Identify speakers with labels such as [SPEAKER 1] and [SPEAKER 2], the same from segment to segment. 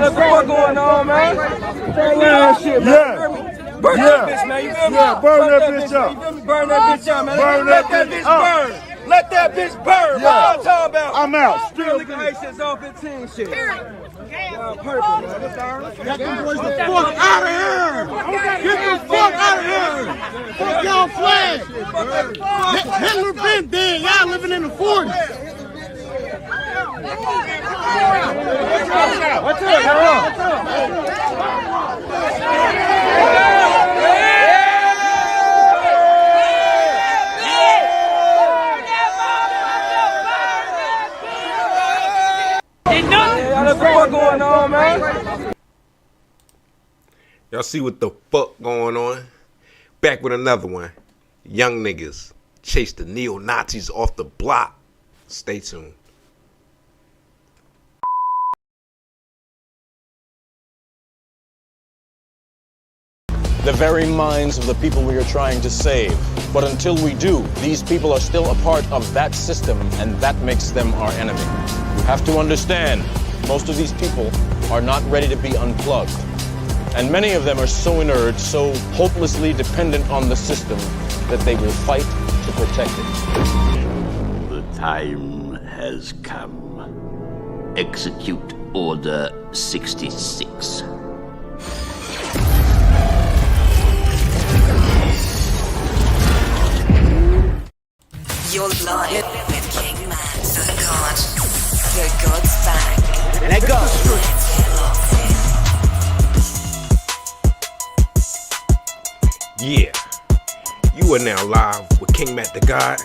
[SPEAKER 1] What the fuck going on, man? That shit, man. Burn that bitch, man. You feel me?
[SPEAKER 2] Yeah, burn that bitch up.
[SPEAKER 1] Burn that bitch out, man. Let that bitch burn. Let that bitch burn.
[SPEAKER 2] Yeah.
[SPEAKER 1] What I'm talking about?
[SPEAKER 2] I'm out.
[SPEAKER 1] Still liquidation zone 15 shit. Perfect, man.
[SPEAKER 2] Get them boys the fuck out of here! Get the fuck out of here! Fuck y'all flag! Hitler been dead. Y'all living in the 40s. What's up?
[SPEAKER 1] What's going on, man?
[SPEAKER 3] Y'all see what the fuck going on? Back with another one. Young niggas chase the neo-Nazis off the block. Stay tuned.
[SPEAKER 4] The very minds of the people we are trying to save. But until we do, these people are still a part of that system, and that makes them our enemy. You have to understand, most of these people are not ready to be unplugged. And many of them are so inert, so hopelessly dependent on the system, that they will fight to protect it.
[SPEAKER 5] The time has come. Execute Order 66.
[SPEAKER 6] You're live with King MattTheGod. The God's back.
[SPEAKER 1] Let go.
[SPEAKER 3] Yeah. You are now live with King MattTheGod.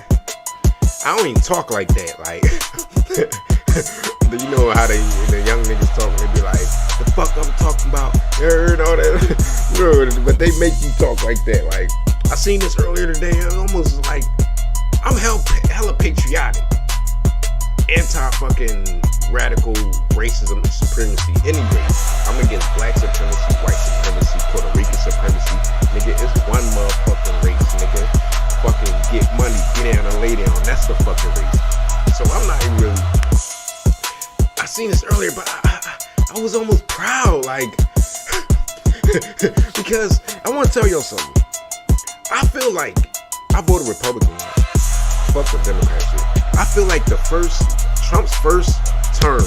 [SPEAKER 3] I don't even talk like that. Like, you know how the young niggas talking, they be like, the fuck I'm talking about, and all that. But they make you talk like that. Like, I seen this earlier today. It almost like I'm hella patriotic. Anti-fucking radical racism and supremacy. Any race. I'm against black supremacy, white supremacy, Puerto Rican supremacy. Nigga, it's one motherfucking race, nigga. Fucking get money, get down and lay down. That's the fucking race. So I'm not even really. I seen this earlier, but I was almost proud, like, because I want to tell y'all something. I feel like I voted Republican. Fuck the Democrat shit. I feel like Trump's first term,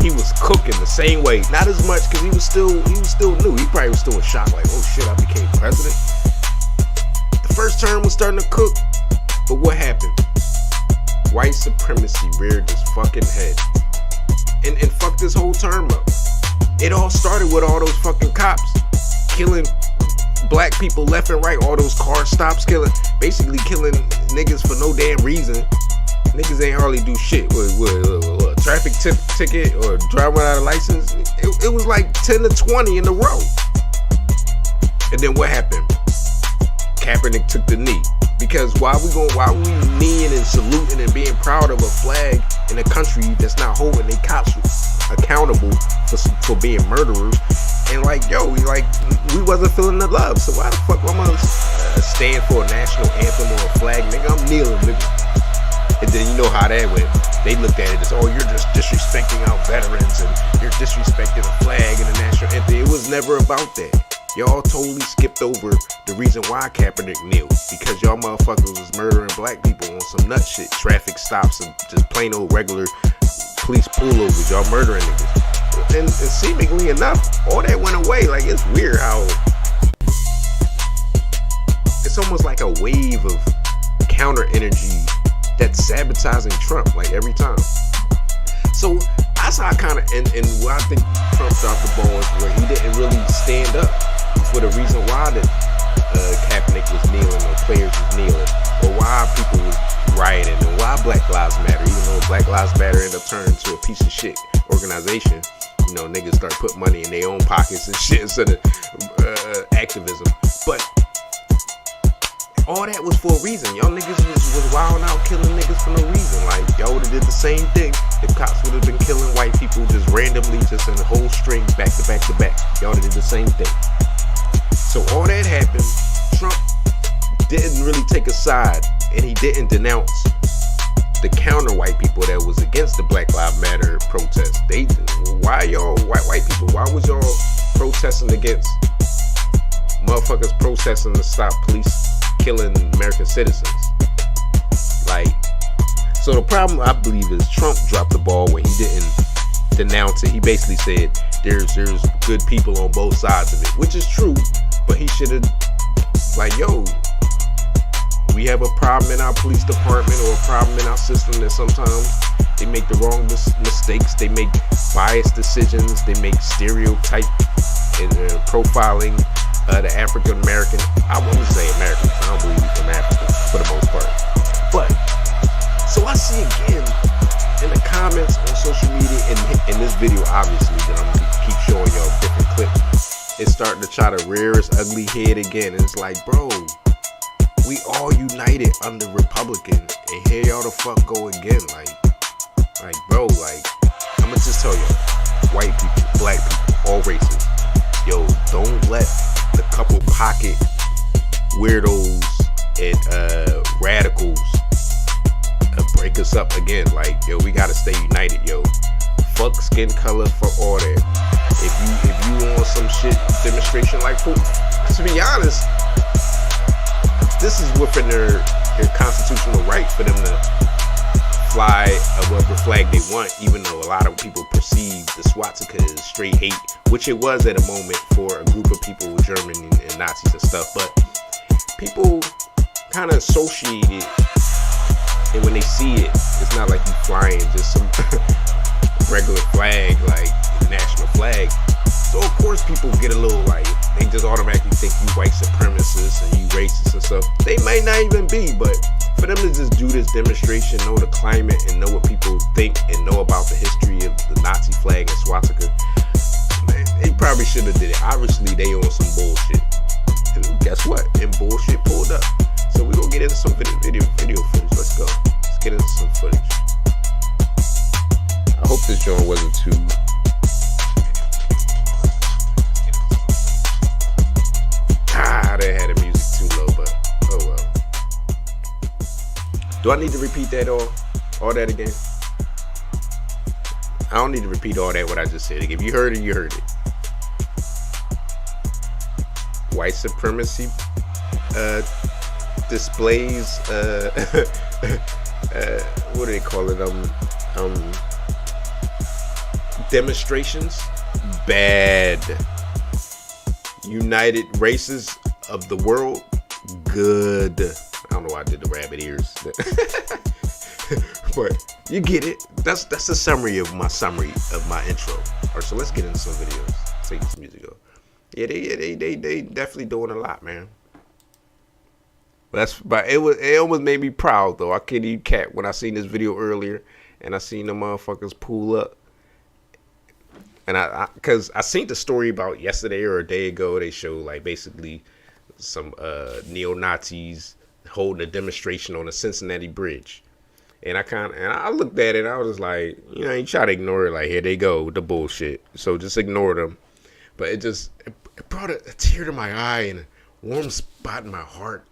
[SPEAKER 3] he was cooking the same way. Not as much because he was still new. He probably was still in shock, like, oh shit, I became president. The first term was starting to cook, but what happened? White supremacy reared his fucking head and fucked this whole term up. It all started with all those fucking cops killing black people left and right, all those car stops basically killing niggas for no damn reason. Niggas ain't hardly do shit. What traffic ticket or driving without a license? It was like 10 to 20 in a row. And then what happened? Kaepernick took the knee. Because why we kneeling and saluting and being proud of a flag in a country that's not holding their cops accountable for being murderers? And like, yo, we wasn't feeling the love. So why the fuck am I gonna stand for a national anthem or a flag, nigga? I'm kneeling, nigga. And then you know how that went. They looked at it as, oh, you're just disrespecting our veterans and you're disrespecting the flag and the national anthem. It was never about that. Y'all totally skipped over the reason why Kaepernick kneeled. Because y'all motherfuckers was murdering black people on some nut shit. Traffic stops and just plain old regular police pullovers. Y'all murdering niggas. And seemingly enough, all that went away. Like, it's weird how it's almost like a wave of counter energy that's sabotaging Trump, like, every time. So that's how I kind of, and where I think Trump dropped the ball is where he didn't really stand up for the reason why that Kaepernick was kneeling or players was kneeling, or why people was rioting, and why Black Lives Matter, even though Black Lives Matter ended up turning into a piece of shit organization. You know, niggas start putting money in their own pockets and shit instead of activism. But all that was for a reason. Y'all niggas was wilding out killing niggas for no reason. Like, y'all would have did the same thing if cops would have been killing white people just randomly, just in a whole string, back to back to back. Y'all did the same thing. So all that happened. Trump didn't really take a side, and he didn't denounce the counter white people that was against the Black Lives Matter protest. Why y'all white people? Why was y'all protesting against motherfuckers protesting to stop police killing American citizens? Like, so the problem I believe is Trump dropped the ball when he didn't denounce it. He basically said there's good people on both sides of it, which is true, but he should have like, yo, we have a problem in our police department or a problem in our system that sometimes they make the wrong mistakes, they make biased decisions, they make stereotype and profiling the African American. I wouldn't say American, I don't believe he's from Africa for the most part. But so I see again in the comments on social media and in this video, obviously, that I'm gonna keep showing y'all different clips, it's starting to try to rear its ugly head again. And it's like, bro, we all united under Republican, and here y'all the fuck go again. Like bro, like, I'ma just tell you, white people, black people, all races, yo, don't let the couple pocket weirdos and radicals break us up again. Like, yo, we gotta stay united, yo. Fuck skin color for all that. If you want some shit demonstration like poop, to be honest, this is within their constitutional right for them to fly whatever flag they want, even though a lot of people perceive the swastika as straight hate, which it was at a moment for a group of people with Germany and Nazis and stuff, but people kind of associate it, and when they see it, it's not like you flying just some regular flag, like the national flag. So of course people get a little like, they just automatically think you white supremacists and you racist and stuff. They might not even be, but for them to just do this demonstration, know the climate and know what people think and know about the history of the Nazi flag and swastika, they probably should have did it. Obviously they on some bullshit. And guess what? And bullshit pulled up. So we're gonna get into some video footage. Let's go. Let's get into some footage. I hope this joint wasn't too... They had the music too low, but oh well. Do I need to repeat that all that again? I don't need to repeat all that what I just said. If you heard it, you heard it. White supremacy displays, what do they call it? Demonstrations. Bad. United races of the world, good. I don't know why I did the rabbit ears, but you get it. That's a summary of my intro. All right, so let's get into some videos. Let's take this music off. Yeah, they definitely doing a lot, man. But it almost made me proud though. I can't even cap when I seen this video earlier and I seen the motherfuckers pull up. And because I seen the story about yesterday or a day ago, they showed like basically some neo-Nazis holding a demonstration on the Cincinnati bridge. And I looked at it and I was just like, you know, you try to ignore it, like, here they go with the bullshit. So just ignore them. But it brought a tear to my eye and a warm spot in my heart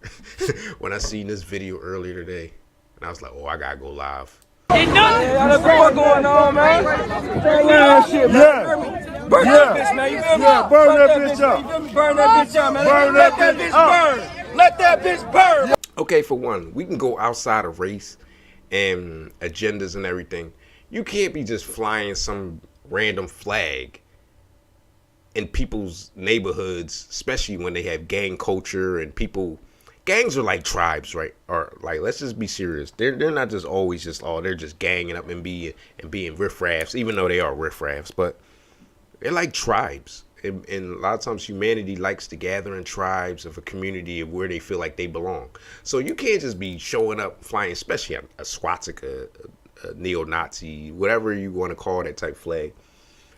[SPEAKER 3] when I seen this video earlier today. And I was like, oh, I gotta go live.
[SPEAKER 1] Hey, that's what's going on, man. Yeah, shit, man. Burn that bitch, man. You feel me?
[SPEAKER 2] Yeah, burn that bitch up.
[SPEAKER 1] Burn that bitch up, man. Let that bitch burn. Let that bitch burn.
[SPEAKER 3] Okay, for one, we can go outside of race and agendas and everything. You can't be just flying some random flag in people's neighborhoods, especially when they have gang culture and people. Gangs are like tribes, right? Or like, let's just be serious. They're not just always just they're just ganging up and being riffraffs, even though they are riffraffs, but they're like tribes. And a lot of times humanity likes to gather in tribes of a community of where they feel like they belong. So you can't just be showing up flying, especially a swastika, a neo-Nazi, whatever you want to call that type flag.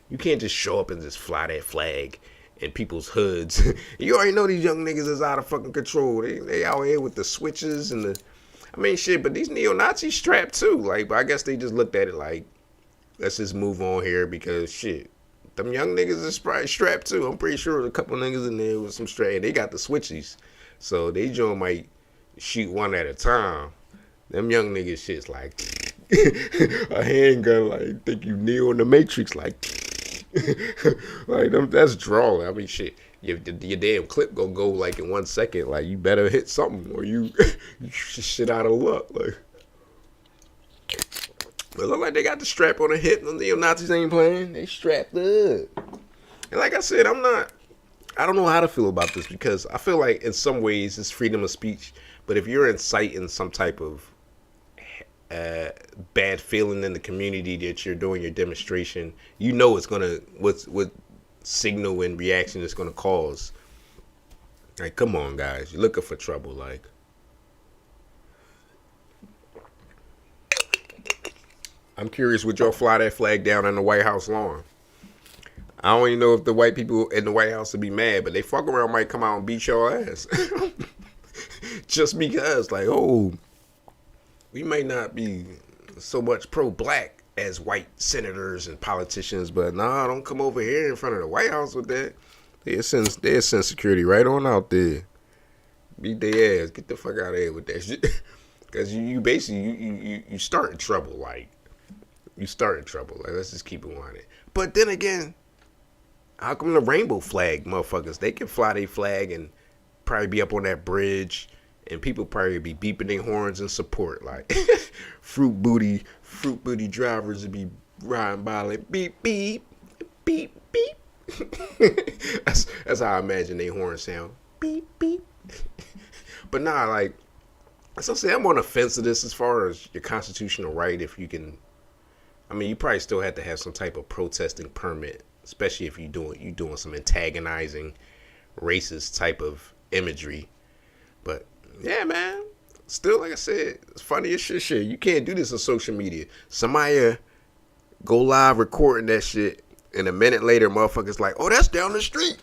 [SPEAKER 3] You can't just show up and just fly that flag in people's hoods. You already know these young niggas is out of fucking control. They out here with the switches and shit, but these neo-Nazis strapped too. Like, but I guess they just looked at it like, let's just move on here because shit, them young niggas is probably strapped too. I'm pretty sure there's a couple niggas in there with some strap. They got the switches. So they might shoot one at a time. Them young niggas shit's like a handgun, like think you Neo in the Matrix, like like them. That's drawing. I mean, shit. Your damn clip gonna go like in 1 second. Like you better hit something or you shit out of luck. Like, but look like they got the strap on the hip. The neo-Nazis ain't playing. They strapped up. And like I said, I don't know how to feel about this because I feel like in some ways it's freedom of speech. But if you're inciting some type of bad feeling in the community that you're doing your demonstration, you know it's gonna what signal and reaction it's gonna cause. Like, come on, guys, you're looking for trouble. Like, I'm curious, would y'all fly that flag down on the White House lawn? I don't even know if the white people in the White House would be mad, but they fuck around might come out and beat your ass. Just because, like, oh, we may not be so much pro-black as white senators and politicians, but nah, don't come over here in front of the White House with that. They'll send security right on out there. Beat their ass. Get the fuck out of here with that shit. Because you basically, you start in trouble. Like, you start in trouble. Like, let's just keep it on it. But then again, how come the rainbow flag motherfuckers, they can fly their flag and probably be up on that bridge and people probably be beeping their horns in support. Like, fruit booty drivers would be riding by like beep, beep, beep, beep. That's how I imagine their horns sound. Beep, beep. But nah, like, as I say, I'm on the fence of this as far as your constitutional right. If you can, I mean, you probably still have to have some type of protesting permit, especially if you doing some antagonizing, racist type of imagery. But yeah, man, still, like I said, it's funny as shit. You can't do this on social media. Somebody go live recording that shit, and a minute later, motherfuckers like, oh, that's down the street.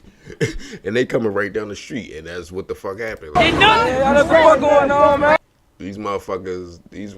[SPEAKER 3] And they coming right down the street, and that's what the fuck happened. Like,
[SPEAKER 1] What's going on, man?
[SPEAKER 3] these motherfuckers, these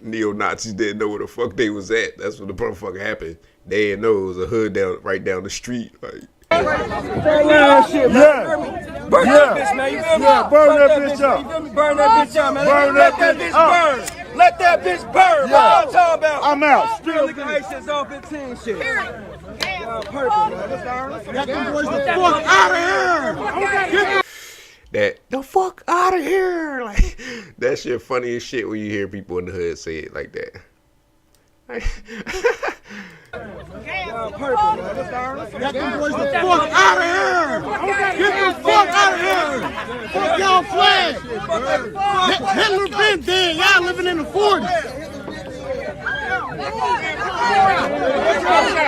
[SPEAKER 3] neo-Nazis didn't know where the fuck they was at. That's what the motherfucker happened. They didn't know it was a hood right down the street. Like,
[SPEAKER 1] Shit, man. Burn that bitch, man. You feel me?
[SPEAKER 2] Burn that bitch up.
[SPEAKER 1] Burn that bitch up, man. Let that bitch burn. Let that bitch burn.
[SPEAKER 2] Yeah.
[SPEAKER 1] What I'm talking about?
[SPEAKER 2] I'm out.
[SPEAKER 1] Still liquor license off 15 shit. Perfect, man.
[SPEAKER 2] Get them boys the fuck out of here.
[SPEAKER 3] that the fuck out of here. Like, that shit funny as shit when you hear people in the hood say it like that.
[SPEAKER 1] Perfect, man.
[SPEAKER 2] Get them boys the fuck out of here. Get the fuck out of here. Fuck y'all flag. Hitler been dead. Y'all living in the 40s.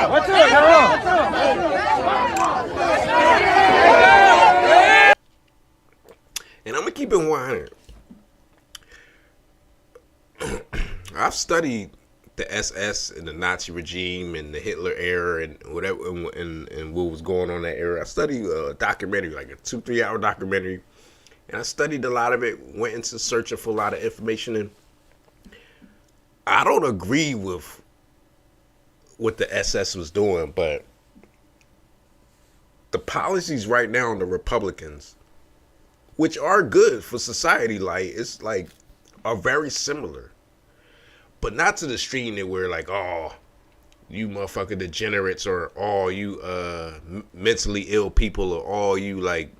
[SPEAKER 1] What's up?
[SPEAKER 3] And I'm gonna keep it 100. I've studied the SS and the Nazi regime and the Hitler era and whatever and what was going on in that era. I studied a documentary, like a 2-3 hour documentary, and I studied a lot of it. Went into searching for a lot of information, and I don't agree with what the SS was doing, but the policies right now on the Republicans, which are good for society, like it's like are very similar, but not to the extreme that we're like, oh, you motherfucking degenerates, or all you mentally ill people, or all you like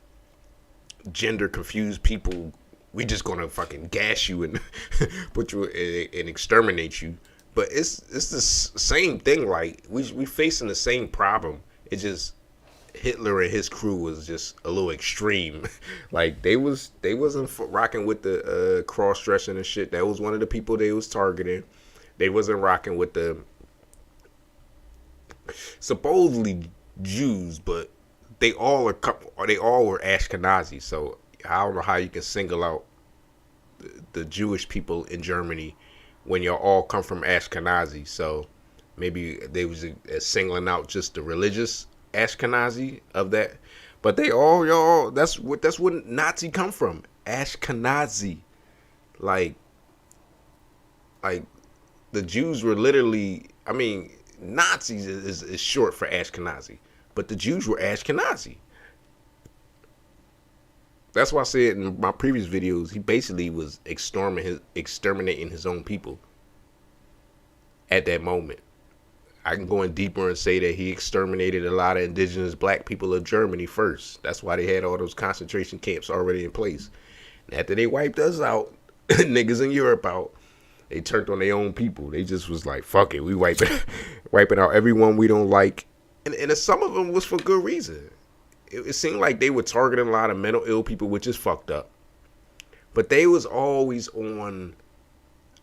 [SPEAKER 3] gender confused people. We just gonna fucking gas you and put you and exterminate you. But it's the same thing. Like we facing the same problem. It just Hitler and his crew was just a little extreme. Like they wasn't rocking with the cross dressing and shit. That was one of the people they was targeting. They wasn't rocking with the supposedly Jews, but they all were Ashkenazi. So I don't know how you can single out the Jewish people in Germany when y'all all come from Ashkenazi. So maybe they was singling out just the religious Ashkenazi of that, but they all y'all. That's what Nazi come from, Ashkenazi. Like the Jews were literally. I mean, Nazis is short for Ashkenazi, but the Jews were Ashkenazi. That's why I said in my previous videos, he basically was exterminating his own people at that moment. I can go in deeper and say that he exterminated a lot of indigenous black people of Germany first. That's why they had all those concentration camps already in place. And after they wiped us out, niggas in Europe out, they turned on their own people. They just was like, fuck it, we wiping out everyone we don't like. And some of them was for good reason. It seemed like they were targeting a lot of mental ill people, which is fucked up. But they was always on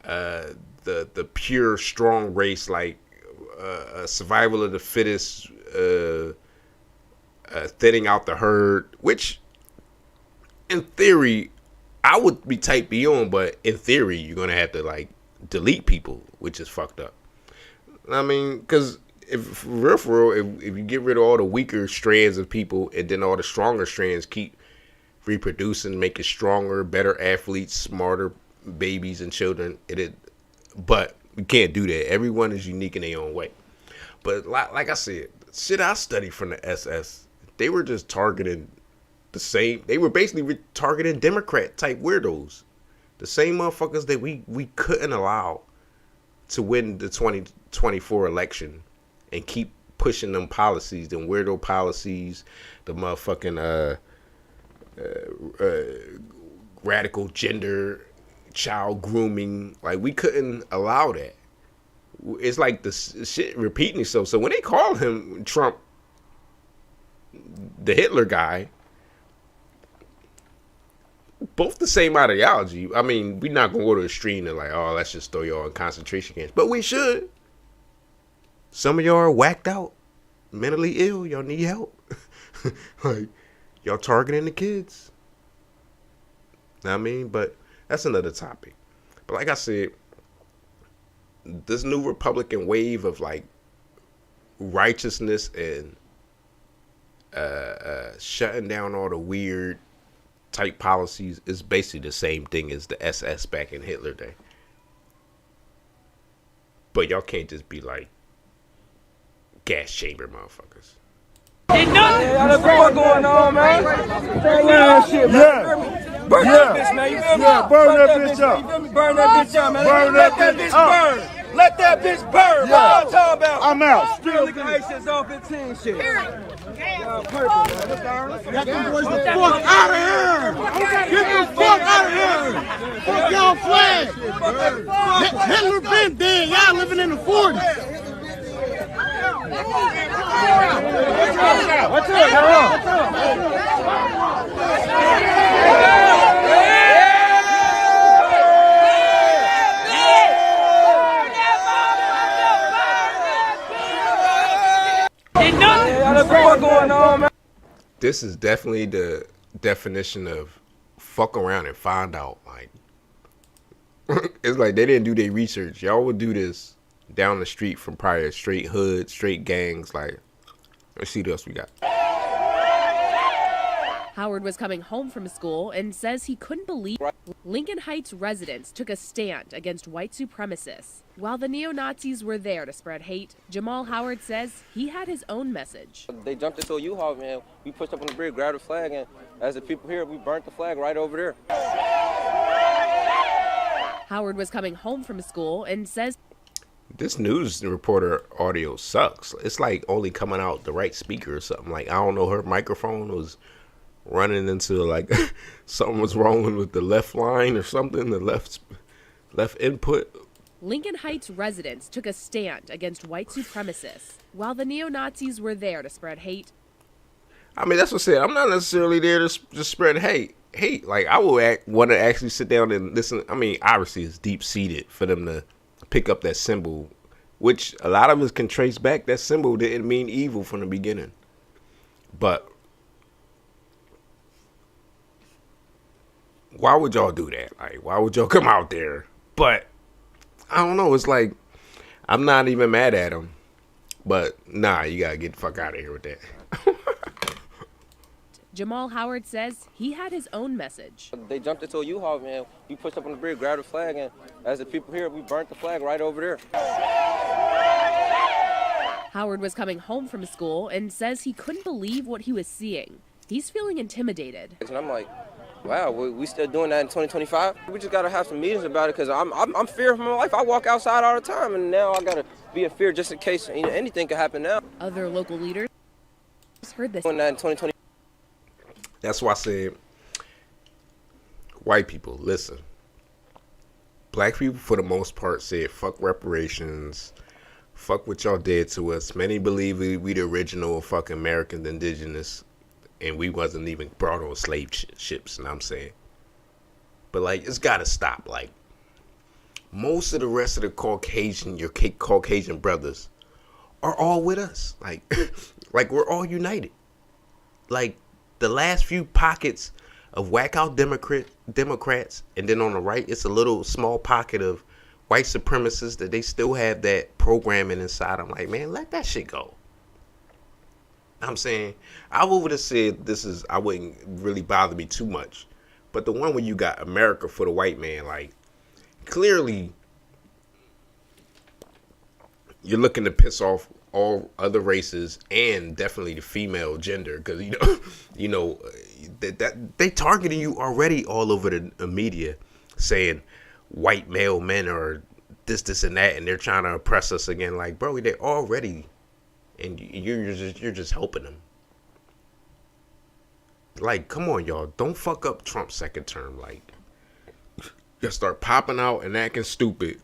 [SPEAKER 3] the pure strong race, like survival of the fittest, thinning out the herd, which in theory I would be type B on, but in theory you're gonna have to like delete people, which is fucked up. I mean, because if for real, if you get rid of all the weaker strands of people and then all the stronger strands keep reproducing, making stronger, better athletes, smarter babies and children, but we can't do that. Everyone is unique in their own way. But like I said, shit I studied from the SS, they were just targeting the same. They were basically targeting Democrat type weirdos, the same motherfuckers that we couldn't allow to win the 2024 election and keep pushing them policies, them weirdo policies, the motherfucking radical gender, child grooming. Like, we couldn't allow that. It's like the shit repeating itself. So when they call him Trump, the Hitler guy, both the same ideology. I mean, we're not gonna go to a extreme and like, oh, let's just throw y'all in concentration camps, but we should. Some of y'all are whacked out, mentally ill. Y'all need help. Like, y'all targeting the kids. I mean, but that's another topic. But like I said, this new Republican wave of like righteousness and shutting down all the weird type policies is basically the same thing as the SS back in Hitler day. But y'all can't just be like gas chamber motherfuckers.
[SPEAKER 1] Ain't nothing. Yeah, that's what going on, man. That shit, man. Burn that bitch, man. You feel me?
[SPEAKER 2] Yeah, burn that bitch up.
[SPEAKER 1] Burn that bitch out, man. Let that bitch burn. Let that bitch burn.
[SPEAKER 2] Yeah.
[SPEAKER 1] What I'm talking about?
[SPEAKER 2] I'm out.
[SPEAKER 1] Still nigga ISIS off 15 shit. Y'all purple, man.
[SPEAKER 2] Get them boys the fuck out of here! Get the fuck out of here! Fuck y'all flag! Hitler been dead. Y'all living in the 40s.
[SPEAKER 1] What's up? What's going on, man?
[SPEAKER 3] This is definitely the definition of fuck around and find out. Like, it's like they didn't do their research. Y'all would do this down the street from probably straight hood, straight gangs. Like, let's see what else we got.
[SPEAKER 7] Howard was coming home from school and says he couldn't believe Lincoln Heights residents took a stand against white supremacists. While the neo-Nazis were there to spread hate, Jamal Howard says he had his own message.
[SPEAKER 8] They jumped into a U-Haul, man. We pushed up on the bridge, grabbed the flag, and as the people here, we burnt the flag right over there.
[SPEAKER 7] Howard was coming home from school and says
[SPEAKER 3] This news reporter audio sucks. It's like only coming out the right speaker or something. Like, I don't know, her microphone was running into like something was wrong with the left line or something, the left input.
[SPEAKER 7] Lincoln Heights residents took a stand against white supremacists while the neo-Nazis were there to spread hate.
[SPEAKER 3] I mean, that's what I said. I'm not necessarily there to just spread hate. Like, I would want to actually sit down and listen. I mean, obviously it's deep-seated for them to pick up that symbol, which a lot of us can trace back. That symbol didn't mean evil from the beginning. But why would y'all do that? Like, why would y'all come out there? But I don't know. It's like, I'm not even mad at them. But nah, you gotta get the fuck out of here with that.
[SPEAKER 7] Jamal Howard says he had his own message.
[SPEAKER 8] They jumped into a U-Haul, man. We pushed up on the bridge, grabbed the flag, and as the people here, we burnt the flag right over there.
[SPEAKER 7] Howard was coming home from school and says he couldn't believe what he was seeing. He's feeling intimidated.
[SPEAKER 8] And I'm like, Wow, we still doing that in 2025? We just gotta have some meetings about it because I'm fearing for my life. I walk outside all the time, and now I gotta be in fear just in case anything could happen now.
[SPEAKER 7] Other local leaders heard this.
[SPEAKER 8] Doing that in 2020.
[SPEAKER 3] That's why I said, white people, listen. Black people, for the most part, said fuck reparations, fuck what y'all did to us. Many believe we the original fucking American indigenous, and we wasn't even brought on slave ships. And I'm saying, but like, it's gotta stop. Like, most of the rest of the Caucasian brothers are all with us. Like, like we're all united. Like, the last few pockets of whack out Democrats, and then on the right, it's a little small pocket of white supremacists that they still have that programming inside. I'm like, man, let that shit go. I'm saying, I would have said I wouldn't really bother me too much. But the one where you got America for the white man, like, clearly you're looking to piss off all other races and definitely the female gender, because that they targeting you already all over the media, saying white male men are this and that, and they're trying to oppress us again. Like, bro, they already, and you're just helping them. Like, come on, y'all, don't fuck up Trump's second term. Like, you start popping out and acting stupid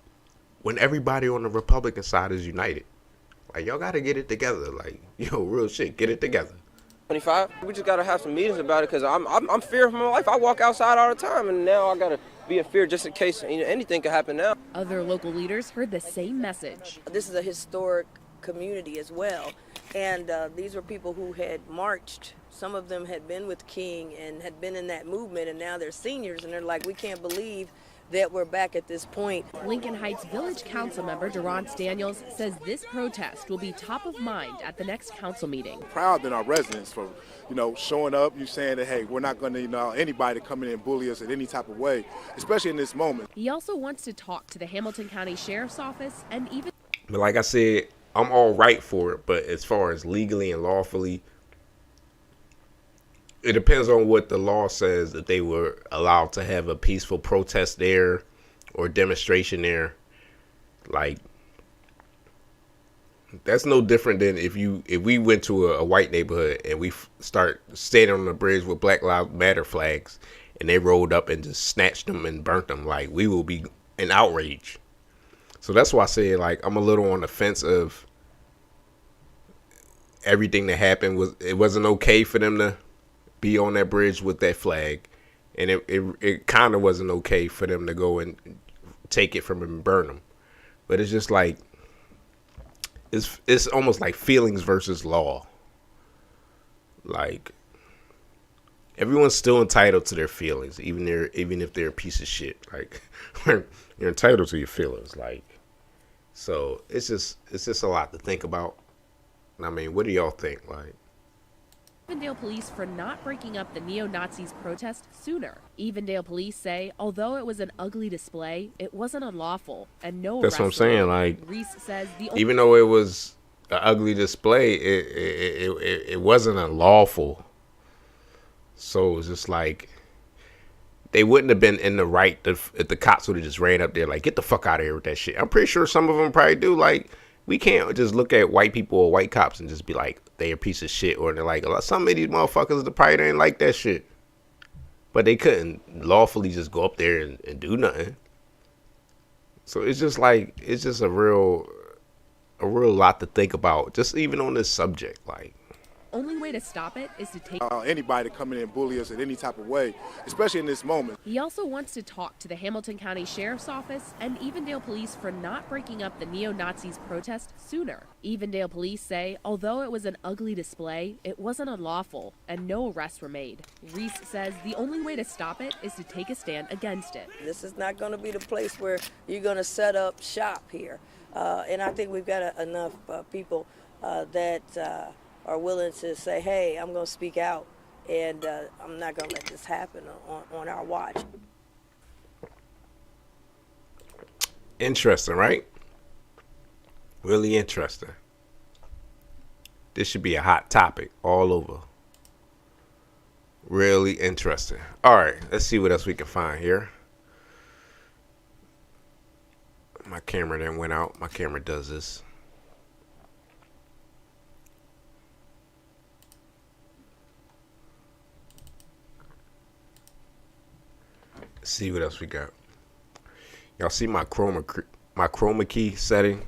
[SPEAKER 3] when everybody on the Republican side is united. Like, y'all gotta get it together. Like, yo, real shit, get it together.
[SPEAKER 8] 25. We just gotta have some meetings about it because I'm fearing for my life. I walk outside all the time, and now I gotta be in fear just in case anything could happen now.
[SPEAKER 7] Other local leaders heard the same message.
[SPEAKER 9] This is a historic community as well, and these were people who had marched. Some of them had been with King and had been in that movement, and now they're seniors, and they're like, we can't believe that we're back at this point.
[SPEAKER 7] Lincoln Heights Village Council member Durrance Daniels says this protest will be top of mind at the next council meeting.
[SPEAKER 2] Proud in our residents for, showing up, you saying that, hey, we're not going to allow anybody to come in and bully us in any type of way, especially in this moment.
[SPEAKER 7] He also wants to talk to the Hamilton County Sheriff's Office and even...
[SPEAKER 3] But like I said, I'm all right for it, but as far as legally and lawfully, it depends on what the law says, that they were allowed to have a peaceful protest there or demonstration there. Like, that's no different than if we went to a white neighborhood and we start standing on the bridge with Black Lives Matter flags and they rolled up and just snatched them and burnt them. Like, we will be in outrage. So that's why I say, like, I'm a little on the fence of everything that happened. It wasn't okay for them to be on that bridge with that flag, and it kind of wasn't okay for them to go and take it from them and burn them. But it's just like, it's almost like feelings versus law. Like, everyone's still entitled to their feelings, even if they're a piece of shit. Like, you're entitled to your feelings. Like, so it's just a lot to think about. I mean, what do y'all think? Like,
[SPEAKER 7] Evendale police for not breaking up the neo-Nazis protest sooner. Evendale police say, although it was an ugly display, it wasn't unlawful, and no
[SPEAKER 3] that's what I'm saying. Like,
[SPEAKER 7] Reese says
[SPEAKER 3] even though it was an ugly display, it wasn't unlawful. So it's just like, they wouldn't have been in the right if the cops would have just ran up there like, get the fuck out of here with that shit. I'm pretty sure some of them probably do. Like, we can't just look at white people or white cops and just be like, they're a piece of shit, or they're like, some of these motherfuckers that probably didn't like that shit. But they couldn't lawfully just go up there and do nothing. So it's just like, it's just a real lot to think about, just even on this subject. Like,
[SPEAKER 7] only way to stop it is to take
[SPEAKER 2] anybody to come in and bully us in any type of way, especially in this moment.
[SPEAKER 7] He also wants to talk to the Hamilton County Sheriff's Office and Evendale police for not breaking up the neo-Nazis protest sooner. Evendale police say, although it was an ugly display, it wasn't unlawful, and no arrests were made. Reese says the only way to stop it is to take a stand against it.
[SPEAKER 9] This is not going to be the place where you're going to set up shop here. And I think we've got enough people that are willing to say, hey, I'm going to speak out, and I'm not going to let this happen on our watch.
[SPEAKER 3] Interesting, right? Really interesting. This should be a hot topic all over. Really interesting. All right, let's see what else we can find here. My camera then went out. My camera does this. Let's see what else we got. Y'all see my chroma key setting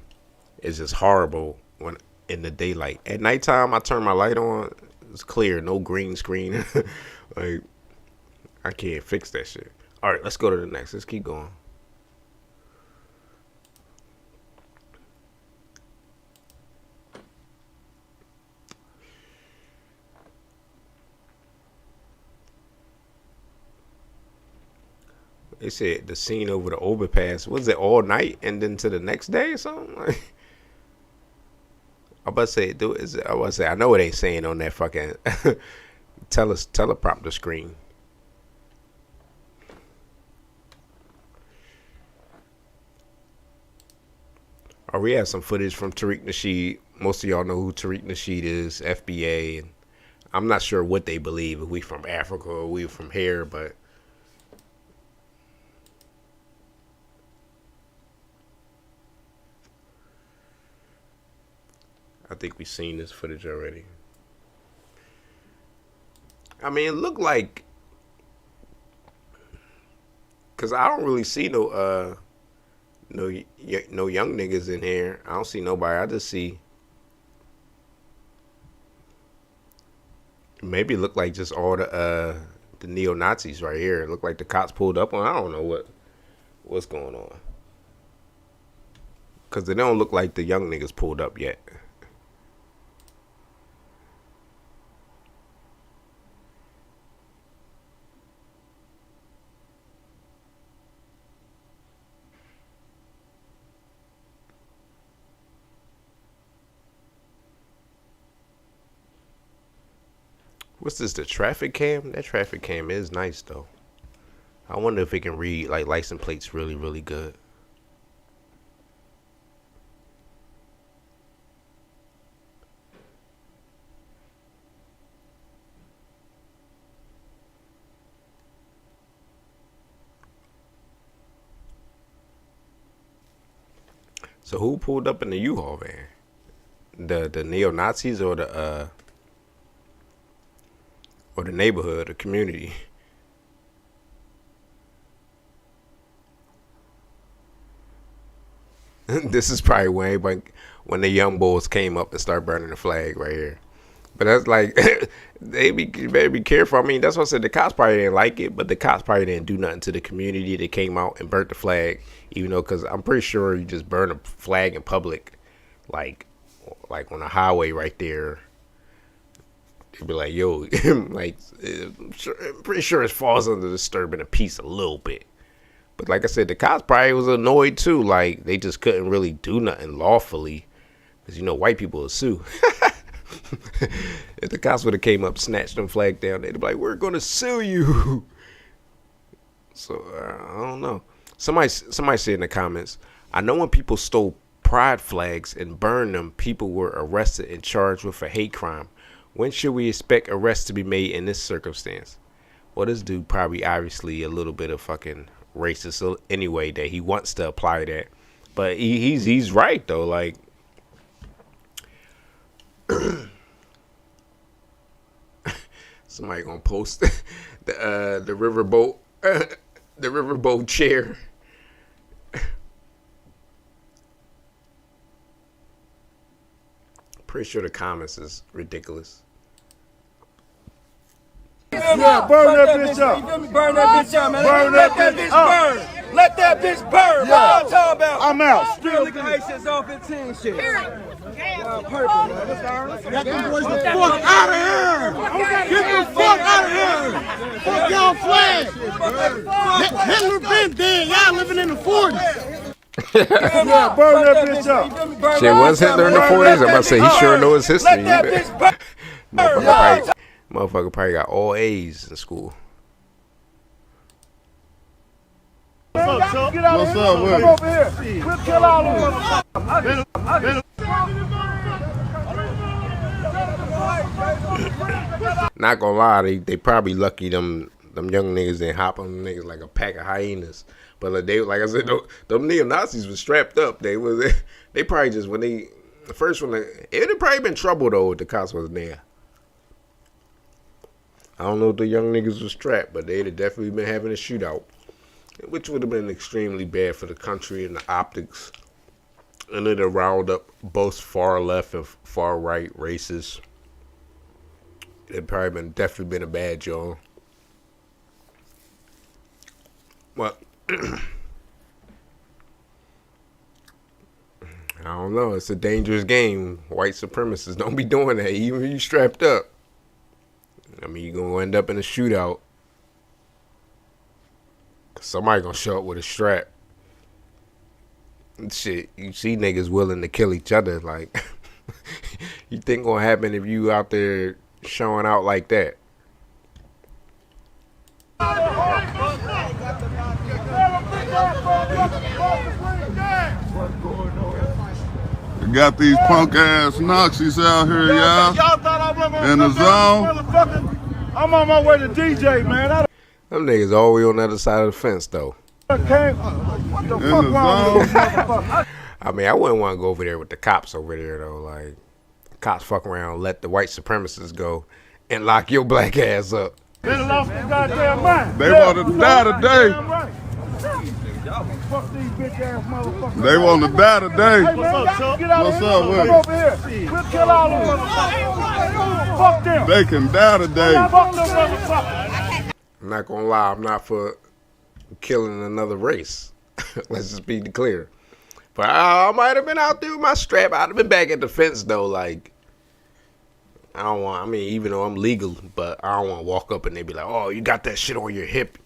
[SPEAKER 3] is just horrible when in the daylight. At nighttime, I turn my light on. It's clear, no green screen. Like, I can't fix that shit. All right, let's go to the next. Let's keep going. They said the scene over the overpass, was it all night and then to the next day or something? Like, I'm about to say, I know it ain't saying on that fucking teleprompter screen. Or we have some footage from Tariq Nasheed. Most of y'all know who Tariq Nasheed is, FBA. And I'm not sure what they believe, if we from Africa or we from here, but I think we've seen this footage already. I mean, it looked like, cause I don't really see no young niggas in here. I don't see nobody. I just see, maybe it looked like just all the neo-Nazis right here. It looked like the cops pulled up on. I don't know what's going on, cause they don't look like the young niggas pulled up yet. What's this, the traffic cam? That traffic cam is nice, though. I wonder if it can read, like, license plates really, really good. So who pulled up in the U-Haul van? The neo-Nazis or the neighborhood, the community? This is probably when the young boys came up and started burning the flag right here. But that's like, you better be careful. I mean, that's what I said. The cops probably didn't like it, but the cops probably didn't do nothing to the community. They came out and burnt the flag, even though, because I'm pretty sure you just burn a flag in public, like on a highway right there. They'd be like, yo, like, I'm pretty sure it falls under disturbing the peace a little bit. But like I said, the cops probably was annoyed too. Like, they just couldn't really do nothing lawfully, because, you know, white people will sue. If the cops would have came up, snatched them flag down, they'd be like, we're going to sue you. So, I don't know. Somebody said in the comments, I know when people stole pride flags and burned them, people were arrested and charged with a hate crime. When should we expect arrests to be made in this circumstance? Well, this dude probably obviously a little bit of fucking racist anyway, that he wants to apply that. But he's right, though. Like, somebody gonna post the riverboat the riverboat chair. Pretty sure the comments is ridiculous.
[SPEAKER 1] Yeah, burn that bitch up. Burn that bitch up, man. Let that bitch burn. Let that bitch burn. What I'm talking about?
[SPEAKER 2] I'm out.
[SPEAKER 1] Still the license off 15 shit. Y'all purple, man.
[SPEAKER 2] Get them boys the fuck out of here! Get the fuck out of here! Fuck y'all flag! Hitler been dead. Y'all living in the 40s.
[SPEAKER 1] Yeah, burn that bitch up.
[SPEAKER 3] Shit, was Hitler in the 40s? I'm about to say, he sure knows his history.
[SPEAKER 1] Let that bitch burn.
[SPEAKER 3] Motherfucker probably got all A's in school.
[SPEAKER 2] What's up,
[SPEAKER 1] Get out of here. Come over here. We'll kill all of them.
[SPEAKER 3] Not gonna lie, they probably lucky them young niggas didn't hop on them niggas like a pack of hyenas. But like, like I said, them neo-Nazis was strapped up. They probably just the first one, it had probably been trouble though if the cops wasn't there. I don't know if the young niggas was strapped, but they'd have definitely been having a shootout, which would have been extremely bad for the country and the optics. And it'd have riled up both far left and far right races. It'd probably definitely been a bad job. Well, I don't know. It's a dangerous game. White supremacists don't be doing that. Even if you strapped up. I mean, you're going to end up in a shootout. Somebody going to show up with a strap. Shit, you see niggas willing to kill each other. Like, you think going to happen if you out there showing out like that?
[SPEAKER 2] We got these punk ass Nazis out here, y'all. In the zone. I'm on my way to DJ, man.
[SPEAKER 3] Them niggas all the way on the other side of the fence, though.
[SPEAKER 2] What the fuck wrong with this?
[SPEAKER 3] I mean, I wouldn't want to go over there with the cops over there, though. Like, cops fuck around, let the white supremacists go, and lock your black ass up.
[SPEAKER 2] Better lost their goddamn mind. They want to die today. Fuck these bitch ass motherfuckers. They want to die today. Hey, man, what's up, Come over here. We'll kill all of them. Fuck them. They can die today. Fuck them motherfuckers.
[SPEAKER 3] I'm not gonna lie, I'm not for killing another race. Let's just be clear. But I might have been out there with my strap. I'd have been back at the fence though. Like, I don't want. I mean, even though I'm legal, but I don't want to walk up and they be like, "Oh, you got that shit on your hip,"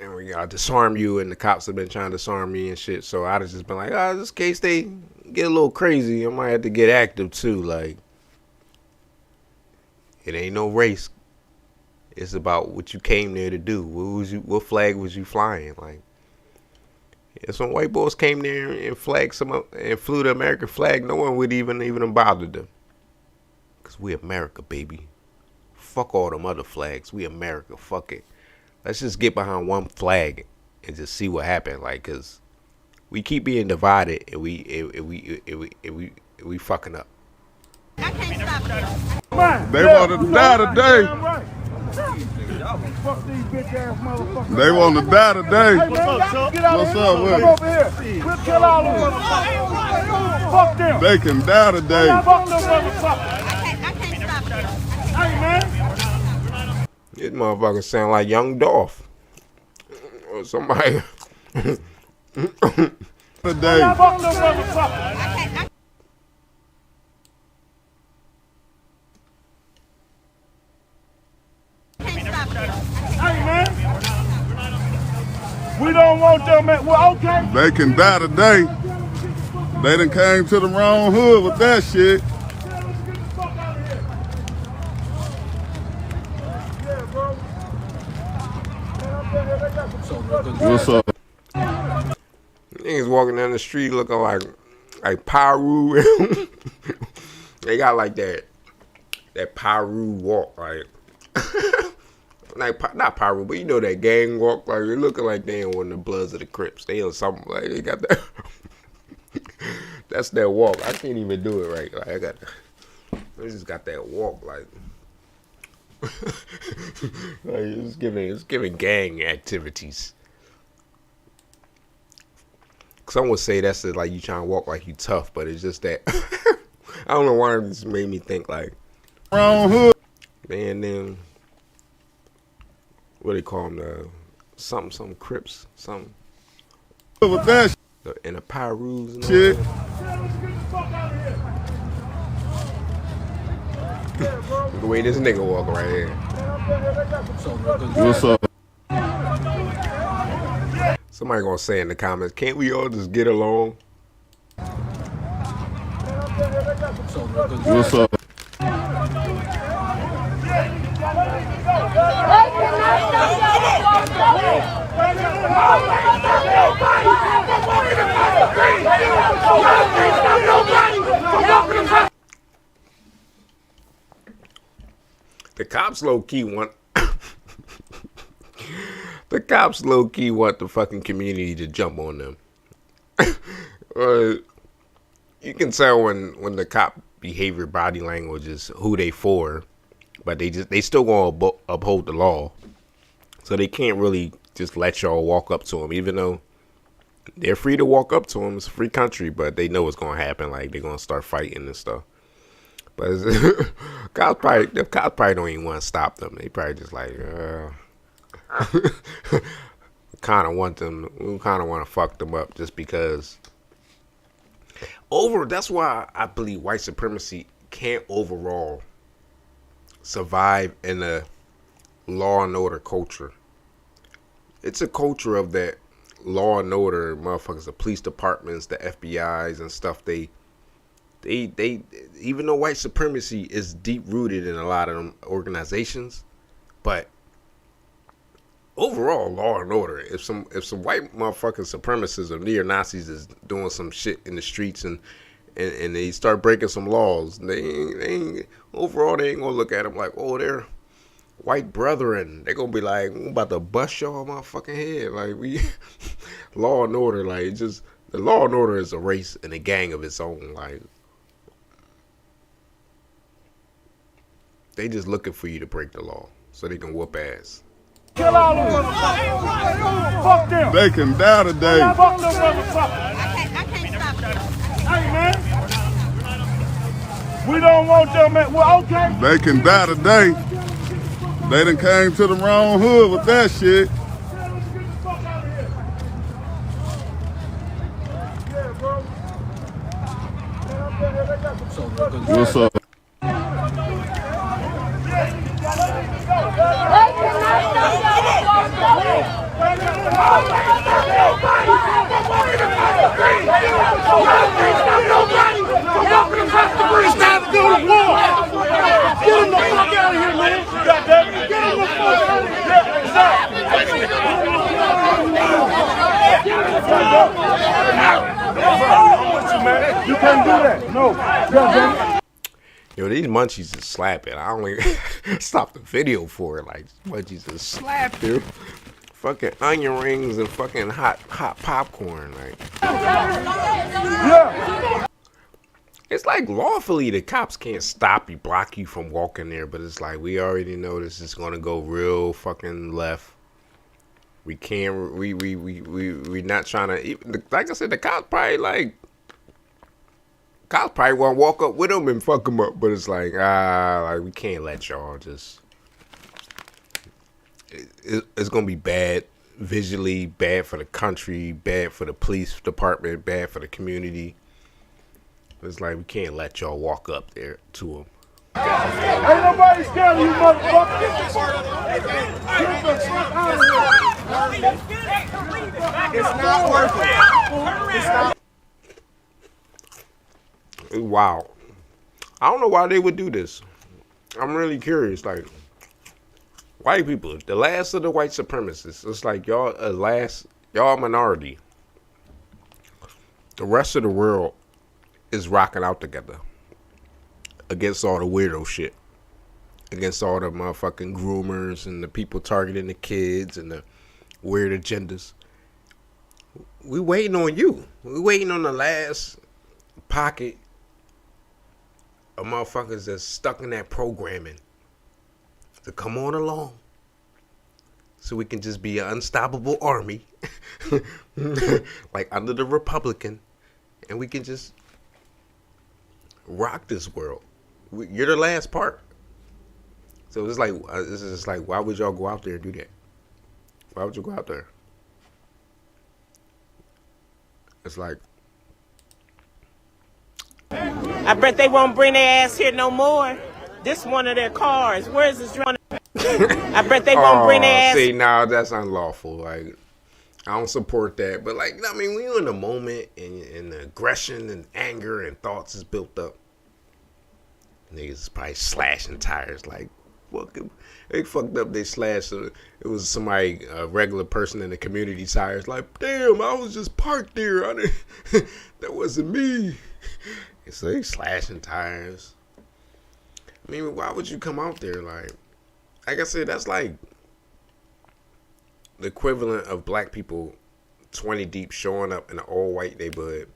[SPEAKER 3] and we gotta disarm you. And the cops have been trying to disarm me and shit. So I'd have just been like, just in case they get a little crazy, I might have to get active too. Like, it ain't no race. It's about what you came there to do. What flag was you flying? Like, if some white boys came there and flew the American flag, no one would even bother them. Cause we America, baby. Fuck all them other flags. We America. Fuck it. Let's just get behind one flag and just see what happens. Like, cause we keep being divided and we fucking up.
[SPEAKER 2] I can't stop them. They want to die today. Fuck these bitch ass motherfuckers. They want to die today. Hey, man, what's up, Come over here. We'll kill all of them. Fuck them. They can die today. Fuck them motherfuckers. I can't stop them. Hey, man.
[SPEAKER 3] This motherfucker sound like Young Dolph or somebody.
[SPEAKER 2] Today. Fuck them motherfuckers. Hey, man. We don't want them at, well, okay. They can die today. They done came to the wrong hood with that shit. What's up?
[SPEAKER 3] Niggas walking down the street looking like Pyru. They got like that Pyru walk, like not Pyru, but you know that gang walk. Like, they're looking like they in one of the Bloods of the Crips. They on something like they got that. That's their walk. I can't even do it right. Like, I just got that walk like. Like, it's giving gang activities. Some would say that's like you trying to walk like you tough, but it's just that I don't know why it just made me think like
[SPEAKER 2] wrong hood.
[SPEAKER 3] Man, then what do they call them? Something Crips, something.
[SPEAKER 2] With that
[SPEAKER 3] and the Pyrus and
[SPEAKER 2] shit.
[SPEAKER 3] The way this nigga walk right here.
[SPEAKER 2] What's up?
[SPEAKER 3] Somebody gonna say in the comments, can't we all just get along?
[SPEAKER 2] What's up?
[SPEAKER 3] cops low key want the cops low key want the fucking community to jump on them. You can tell when the cop behavior, body language is who they for, but they still gonna uphold the law, so they can't really just let y'all walk up to them, even though they're free to walk up to them. It's a free country, but they know what's gonna happen. Like they're gonna start fighting and stuff. But the cops probably don't even want to stop them. They probably just like kind of want to fuck them up just because. That's why I believe white supremacy can't overall survive in a law and order culture. It's a culture of that law and order motherfuckers, the police departments, the FBI's and stuff. They even though white supremacy is deep rooted in a lot of them organizations, but overall law and order, if some white motherfucking supremacists or neo-Nazis is doing some shit in the streets and they start breaking some laws, they ain't gonna look at them like, oh, they're white brethren. They gonna be like, I'm about to bust y'all motherfucking head. Like, we law and order, like, just the law and order is a race and a gang of its own. Like, they just looking for you to break the law so they can whoop ass.
[SPEAKER 2] Kill all of them. Fuck them. They can die today. Fuck them motherfuckers.
[SPEAKER 10] I can't stop them.
[SPEAKER 2] Hey, man. We don't want them, man. Well, okay. They can die today. They done came to the wrong hood with that shit. What's up?
[SPEAKER 1] It's time to go to war. Get him the fuck out of here, man. Goddamn, get him the fuck out of here.
[SPEAKER 2] You can't do that. No. Goddamn.
[SPEAKER 3] Yo, these munchies is slapping. I only stopped the video for it. Like, munchies is slap, dude. Fucking onion rings and fucking hot popcorn. Like,
[SPEAKER 2] Yeah.
[SPEAKER 3] it's like lawfully the cops can't stop you, block you from walking there, but it's like we already know this is gonna go real fucking left. We can't. We not trying to. Like I said, the cops probably like. Cops probably want to walk up with them and fuck them up, but it's like we can't let y'all just. It's gonna be bad visually, bad for the country, bad for the police department, bad for the community. It's like we can't let y'all walk up there to them.
[SPEAKER 2] Ain't nobody scared of you, motherfucker.
[SPEAKER 1] It's not worth it. It's not.
[SPEAKER 3] Wow. I don't know why they would do this. I'm really curious. Like, white people, the last of the white supremacists. It's like y'all y'all minority. The rest of the world is rocking out together against all the weirdo shit. Against all the motherfucking groomers and the people targeting the kids and the weird agendas. We waiting on you. We waiting on the last pocket of motherfuckers that's stuck in that programming to come on along so we can just be an unstoppable army like under the Republican, and we can just rock this world. You're the last part. So it's like why would y'all go out there and do that? Why would you go out there? It's like,
[SPEAKER 11] I bet they won't bring their ass here no more. This one of their cars. Where's this one? I bet they won't bring their ass.
[SPEAKER 3] See, now that's unlawful. Like, I don't support that. But like, I mean, when you're in the moment and the aggression and anger and thoughts is built up, niggas probably slashing tires. Like, fucking, they fucked up. They slashed. It was somebody, a regular person in the community tires. Like, damn, I was just parked there. That wasn't me. So they slashing tires. I mean, why would you come out there? Like, like I said, that's like the equivalent of black people 20 deep showing up in an all-white neighborhood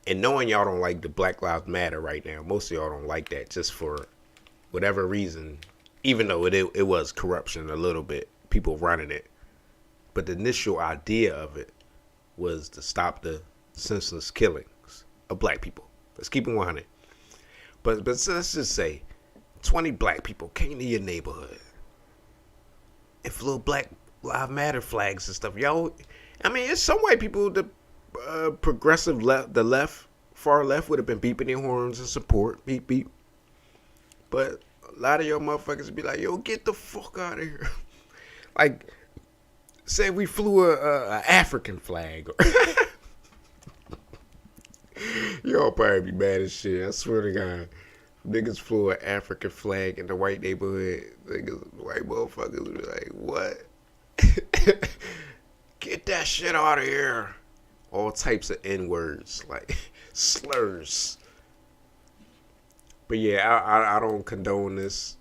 [SPEAKER 3] and knowing y'all don't like the Black Lives Matter right now. Most of y'all don't like that just for whatever reason, even though it was corruption a little bit, people running it. But the initial idea of it was to stop the senseless killings of black people. Let's keep it 100. But let's just say 20 black people came to your neighborhood and flew Black Lives Matter flags and stuff. Y'all, I mean, it's some white people, the progressive left, the left, far left would have been beeping their horns in support, beep, beep. But a lot of y'all motherfuckers would be like, yo, get the fuck out of here. Like, say we flew a African flag. Y'all probably be mad as shit. I swear to God. Niggas flew an African flag in the white neighborhood. Niggas, white motherfuckers would be like, what? Get that shit out of here. All types of N-words, like slurs. But yeah, I don't condone this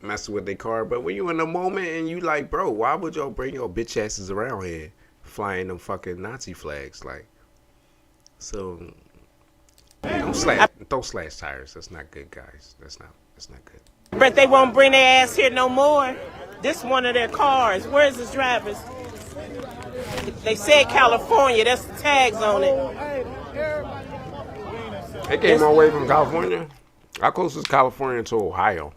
[SPEAKER 3] messing with their car. But when you in the moment and you like, bro, why would y'all bring your bitch asses around here flying them fucking Nazi flags? Like, so don't slash tires. That's not good, guys. That's not good.
[SPEAKER 11] But they won't bring their ass here no more. This one of their cars. Where's his drivers? They said California. That's the tags on it.
[SPEAKER 3] They came all the way from California. How close is California to Ohio?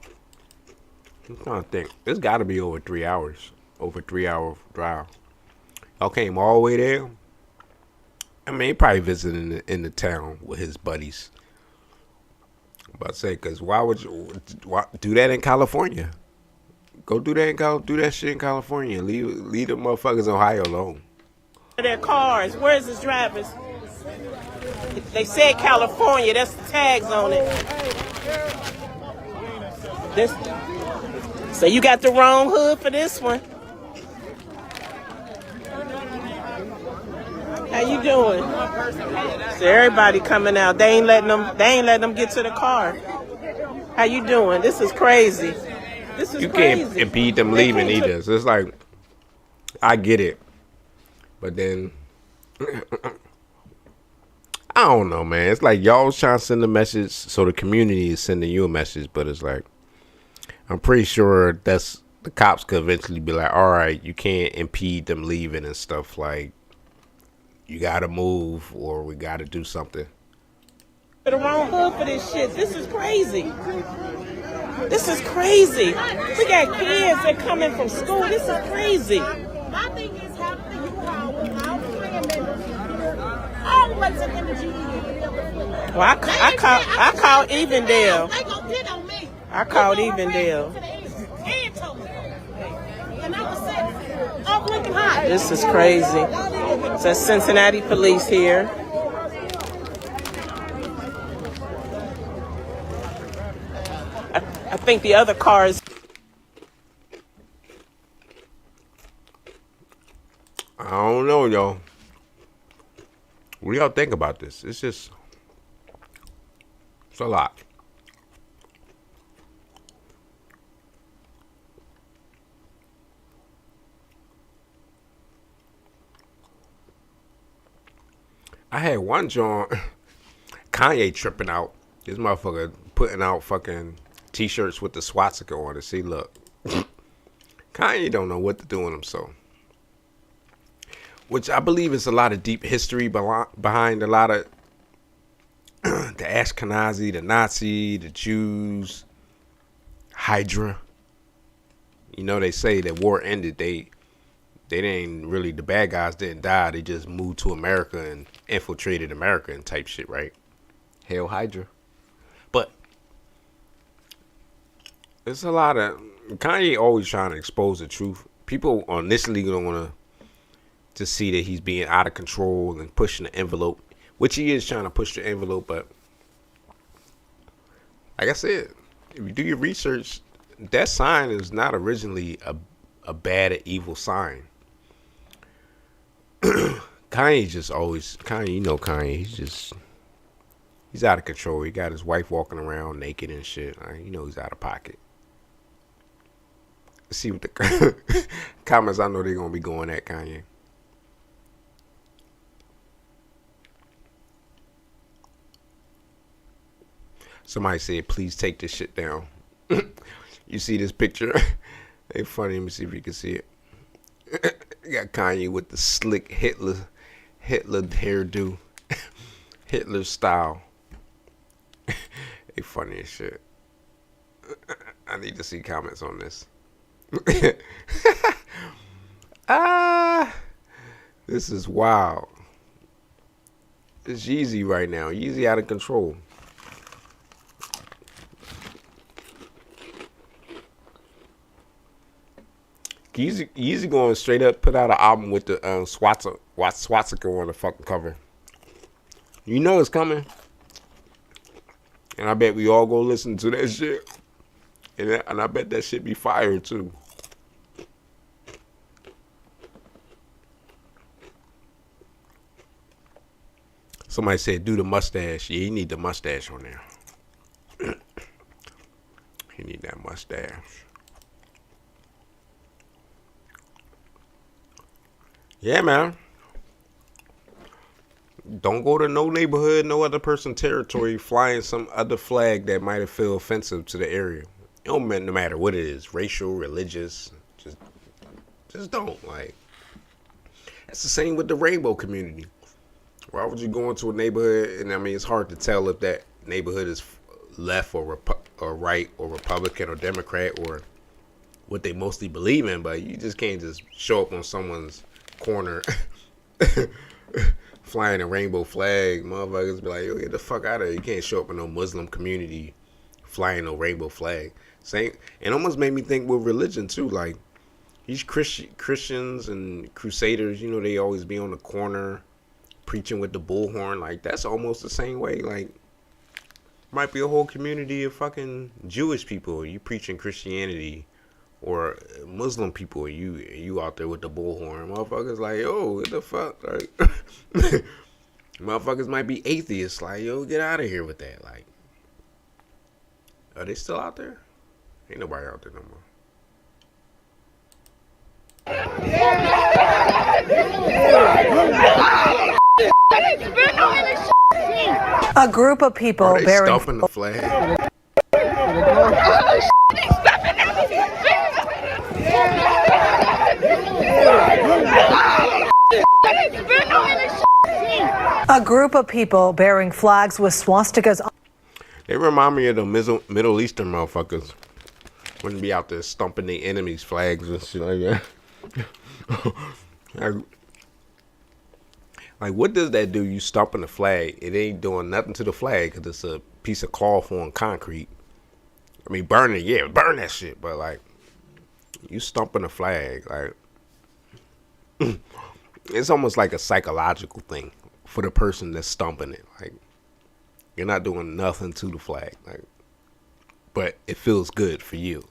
[SPEAKER 3] I'm trying to think. It's got to be over 3 hours. Over 3 hour drive. Y'all came all the way there. I mean, he probably visited in the town with his buddies. I'm about to say, because why would you do that in California? Go do that shit in California. Leave the motherfuckers in Ohio alone.
[SPEAKER 11] Their cars. Where's his drivers? They said California. That's the tags on it. So you got the wrong hood for this one. How you doing? So everybody coming out. They ain't letting them get to the car. How you doing? This is crazy. This is
[SPEAKER 3] you
[SPEAKER 11] crazy.
[SPEAKER 3] Can't impede them leaving either. So it's like, I get it, but then I don't know, man. It's like y'all was trying to send a message, so the community is sending you a message, but it's like, I'm pretty sure that's the cops could eventually be like, all right, you can't impede them leaving and stuff. Like, you gotta move or we gotta do something.
[SPEAKER 11] The wrong hood for this shit. This is crazy. This is crazy. We got kids that coming from school. This is crazy.
[SPEAKER 10] My thing is how the U-Haul without clan members all the way to the
[SPEAKER 11] Well, I called Evendale.
[SPEAKER 10] They gonna get on me.
[SPEAKER 11] I called Evendale. This is crazy. Says Cincinnati police here. I think the other cars.
[SPEAKER 3] I don't know, y'all. What do y'all think about this? It's a lot. I had one joint, Kanye tripping out. This motherfucker putting out fucking t-shirts with the swastika on it. See, look. Kanye don't know what to do with himself. Which I believe is a lot of deep history behind a lot of the Ashkenazi, the Nazi, the Jews, Hydra. You know, they say that war ended. They didn't really, the bad guys didn't die. They just moved to America and infiltrated America and type shit, right? Hail Hydra. But it's a lot of, Kanye always trying to expose the truth. People initially don't want to see that he's being out of control and pushing the envelope, which he is trying to push the envelope. But like I said, if you do your research, that sign is not originally a bad or evil sign. Kanye just always, you know Kanye, he's out of control. He got his wife walking around naked and shit. You know he's out of pocket. see what the comments I know they're gonna be going at Kanye. Somebody said, please take this shit down. You see this picture? Hey, funny. Let me see if you can see it. You got Kanye with the slick Hitler hairdo. Hitler style. Hey, funny as shit. I need to see comments on this. This is wild. It's Yeezy right now. Yeezy out of control. Yeezy going straight up put out an album with the swastika on the fucking cover. You know it's coming. And I bet we all go listen to that shit. And I bet that shit be fire too. Somebody said do the mustache. Yeah, you need the mustache on there. You need that mustache. Yeah, man. Don't go to no neighborhood, no other person's territory, flying some other flag that might feel offensive to the area. It don't matter, no matter what it is, racial, religious. Just don't. Like, that's the same with the rainbow community. Why would you go into a neighborhood, and I mean, it's hard to tell if that neighborhood is left or right or Republican or Democrat or what they mostly believe in, but you just can't just show up on someone's corner flying a rainbow flag. Motherfuckers be like, yo, get the fuck out of here. You can't show up in no Muslim community flying no rainbow flag. Same. It almost made me think with religion too. Like these Christians and crusaders, you know, they always be on the corner preaching with the bullhorn. Like that's almost the same way. Like might be a whole community of fucking Jewish people. You preaching Christianity. Or Muslim people, you out there with the bullhorn. Motherfuckers like, yo, what the fuck? Like, motherfuckers might be atheists. Like, yo, get out of here with that. Like, are they still out there? Ain't nobody out there no more.
[SPEAKER 12] A group of people
[SPEAKER 3] are they
[SPEAKER 12] bearing
[SPEAKER 3] stuffing the flag.
[SPEAKER 12] A group of people bearing flags with swastikas.
[SPEAKER 3] They remind me of the Middle Eastern motherfuckers. Wouldn't be out there stumping the enemy's flags and shit like that. Like, what does that do? You stomping the flag. It ain't doing nothing to the flag because it's a piece of cloth on concrete. I mean, burn it, yeah, burn that shit. But, like, you stomping the flag. Like, it's almost like a psychological thing for the person that's stomping it. Like, you're not doing nothing to the flag. Like, but it feels good for you.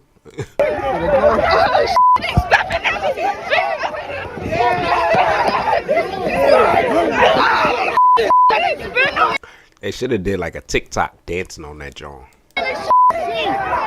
[SPEAKER 3] They should have did like a TikTok dancing on that joint.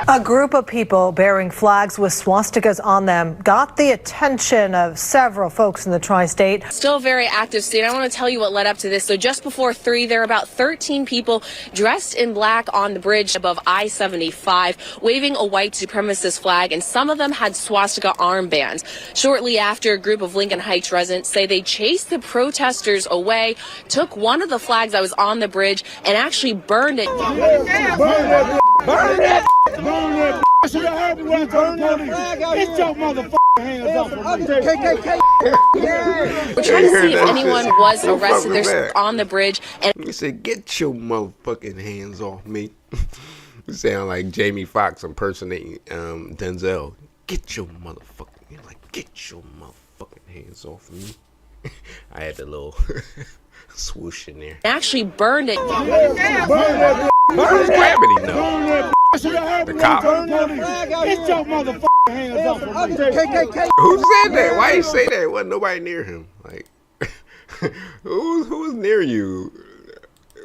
[SPEAKER 12] A group of people bearing flags with swastikas on them got the attention of several folks in the tri-state.
[SPEAKER 7] Still a very active state. I want to tell you what led up to this. So just before 3, there were about 13 people dressed in black on the bridge above I-75, waving a white supremacist flag, and some of them had swastika armbands. Shortly after, a group of Lincoln Heights residents say they chased the protesters away, took one of the flags that was on the bridge, and actually burned it.
[SPEAKER 1] Burn that! Burn that! Should have heard me when I told the police. Get your motherfucking hands off of me. KKK.
[SPEAKER 7] We're trying to see if anyone was arrested. They're on the bridge. And
[SPEAKER 3] he said, get your motherfucking hands off me. You sound like Jamie Foxx impersonating Denzel. Get your motherfucking, you're like, get your motherfucking hands off me. I had the little swoosh in there.
[SPEAKER 7] Actually burned it.
[SPEAKER 3] Burn that. Who's grabbing him though? The cop.
[SPEAKER 1] Get your motherfucking hands off of me. KKK.
[SPEAKER 3] Who said that? Why you say that? Wasn't nobody near him. Like, who's near you?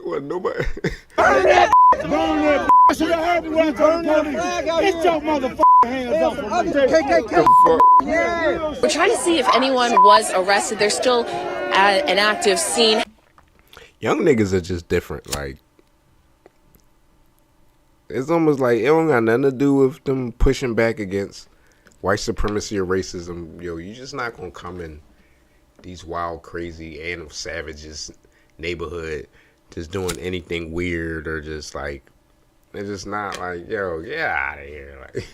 [SPEAKER 3] Wasn't nobody.
[SPEAKER 1] Burn that. Should have heard me when I told the police. Get your motherfucking hands off of me.
[SPEAKER 2] KKK.
[SPEAKER 7] We're trying to see if anyone was arrested. There's still an active scene.
[SPEAKER 3] Young niggas are just different. Like, it's almost like it don't got nothing to do with them pushing back against white supremacy or racism. Yo, you just not gonna come in these wild, crazy animal savages neighborhood just doing anything weird or just like, it's just not like, yo, get out of here. Like,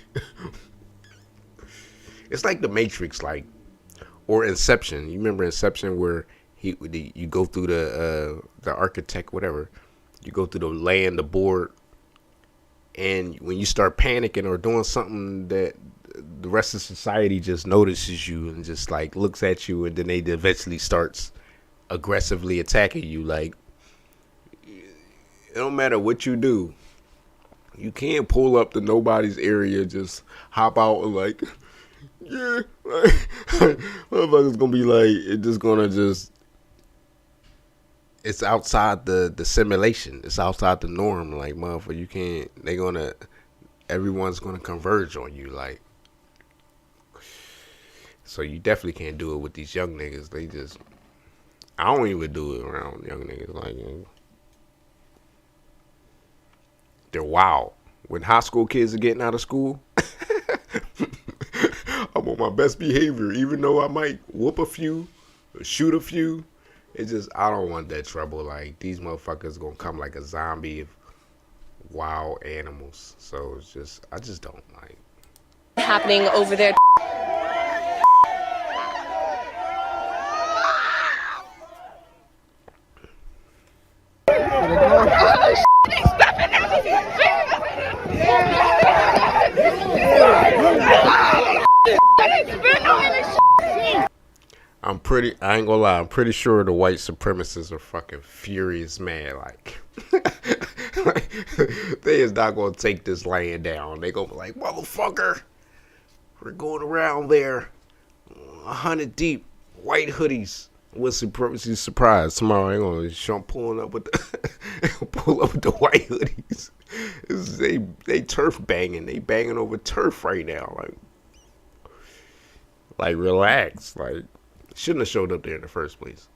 [SPEAKER 3] it's like the Matrix, like, or Inception. You remember Inception where you go through the architect, whatever, you go through the land, the board, and when you start panicking or doing something that the rest of society just notices you and just like looks at you, and then they eventually starts aggressively attacking you. Like, it don't matter what you do, you can't pull up to nobody's area, just hop out and like, yeah, like, motherfuckers gonna be like, it's just gonna just, it's outside the simulation. It's outside the norm. Like, motherfucker, you can't, everyone's gonna converge on you. Like, so you definitely can't do it with these young niggas. They just, I don't even do it around young niggas. Like, they're wild. When high school kids are getting out of school, I'm on my best behavior, even though I might whoop a few, or shoot a few. It's just, I don't want that trouble. Like, these motherfuckers gonna come like a zombie of wild animals. So it's just, I just don't like
[SPEAKER 7] Happening over there.
[SPEAKER 3] I ain't gonna lie, I'm pretty sure the white supremacists are fucking furious mad. Like, they is not gonna take this land down. They gonna be like, motherfucker, we're going around there 100 deep, white hoodies with supremacy surprise. Tomorrow ain't gonna show pulling up with the pull up with the white hoodies. They turf banging. They banging over turf right now. Like relax. Like, shouldn't have showed up there in the first place.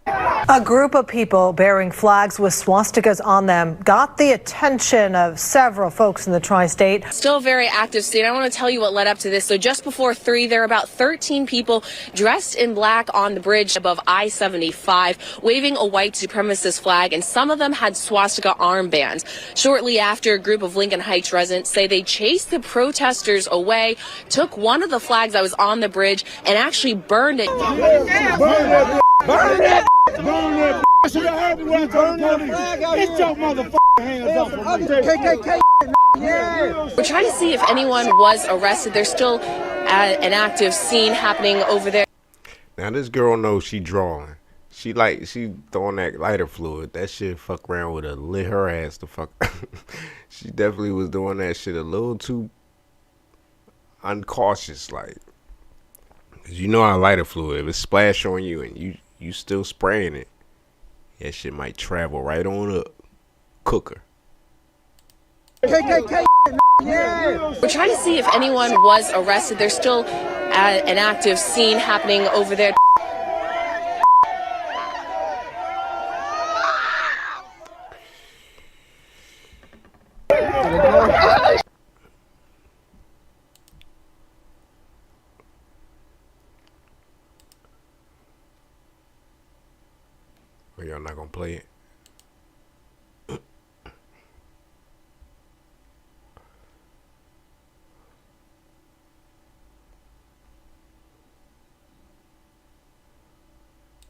[SPEAKER 12] A group of people bearing flags with swastikas on them got the attention of several folks in the tri-state.
[SPEAKER 7] Still a very active state. I want to tell you what led up to this. So just before 3, there were about 13 people dressed in black on the bridge above I-75, waving a white supremacist flag, and some of them had swastika armbands. Shortly after, a group of Lincoln Heights residents say they chased the protesters away, took one of the flags that was on the bridge, and actually burned it.
[SPEAKER 1] Burn that! Burn that! Burn that! Should have heard me when I told the police. Get your motherfucking hands off of me. KKK.
[SPEAKER 7] We're trying to see if anyone was arrested. There's still an active scene happening over there.
[SPEAKER 3] Now this girl knows she drawing. She throwing that lighter fluid. That shit fuck around with her, lit her ass the fuck. She definitely was doing that shit a little too uncautious, like. Cause you know how lighter fluid, if it splash on you and you still spraying it, that shit might travel right on up. Cooker.
[SPEAKER 7] KKK. We're trying to see if anyone was arrested. There's still an active scene happening over there.
[SPEAKER 3] Y'all not gonna play it?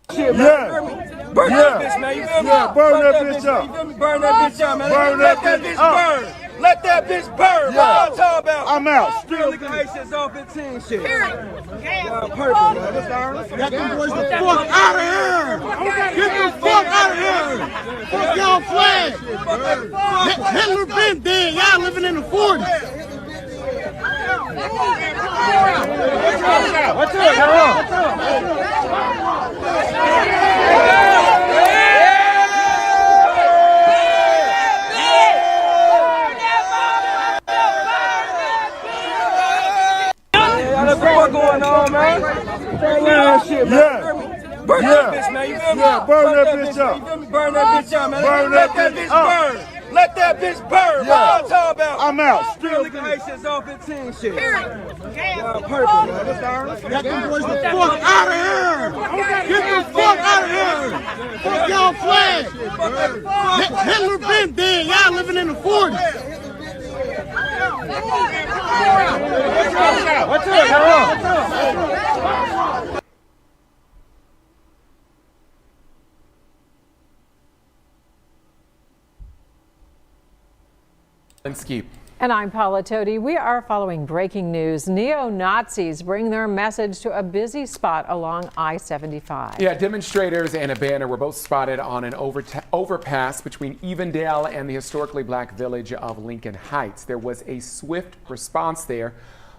[SPEAKER 1] Burn that bitch, man. Burn that bitch up.
[SPEAKER 13] Burn that bitch up, man.
[SPEAKER 1] Burn that bitch up.
[SPEAKER 13] Let that bitch burn.
[SPEAKER 1] Yeah.
[SPEAKER 13] What I'm talking about?
[SPEAKER 1] I'm out.
[SPEAKER 13] Still the cases off 15 shit.
[SPEAKER 1] Perfect, man. Get them boys the fuck out of here. Get the fuck out of here. Fuck y'all flag. Hitler been dead. Y'all living in the 40s. What's up?
[SPEAKER 13] bitch up. Burn that bitch out, man. Let that bitch burn. Let that bitch burn. What I'm talking about?
[SPEAKER 2] I'm out.
[SPEAKER 13] Still nigga Heights is off 15 shit.
[SPEAKER 1] Y'all perfect, man. Get them boys the fuck out of here. Get the fuck out of here. Fuck y'all flag. Hitler been dead. Y'all living in the 40s.
[SPEAKER 2] What's up?
[SPEAKER 14] And I'm Paula Todi. We are following breaking news. Neo-Nazis bring their message to a busy spot along I-75.
[SPEAKER 15] Yeah, demonstrators and a banner were both spotted on an overpass between Evendale and the historically black village of Lincoln Heights. There was a swift response there.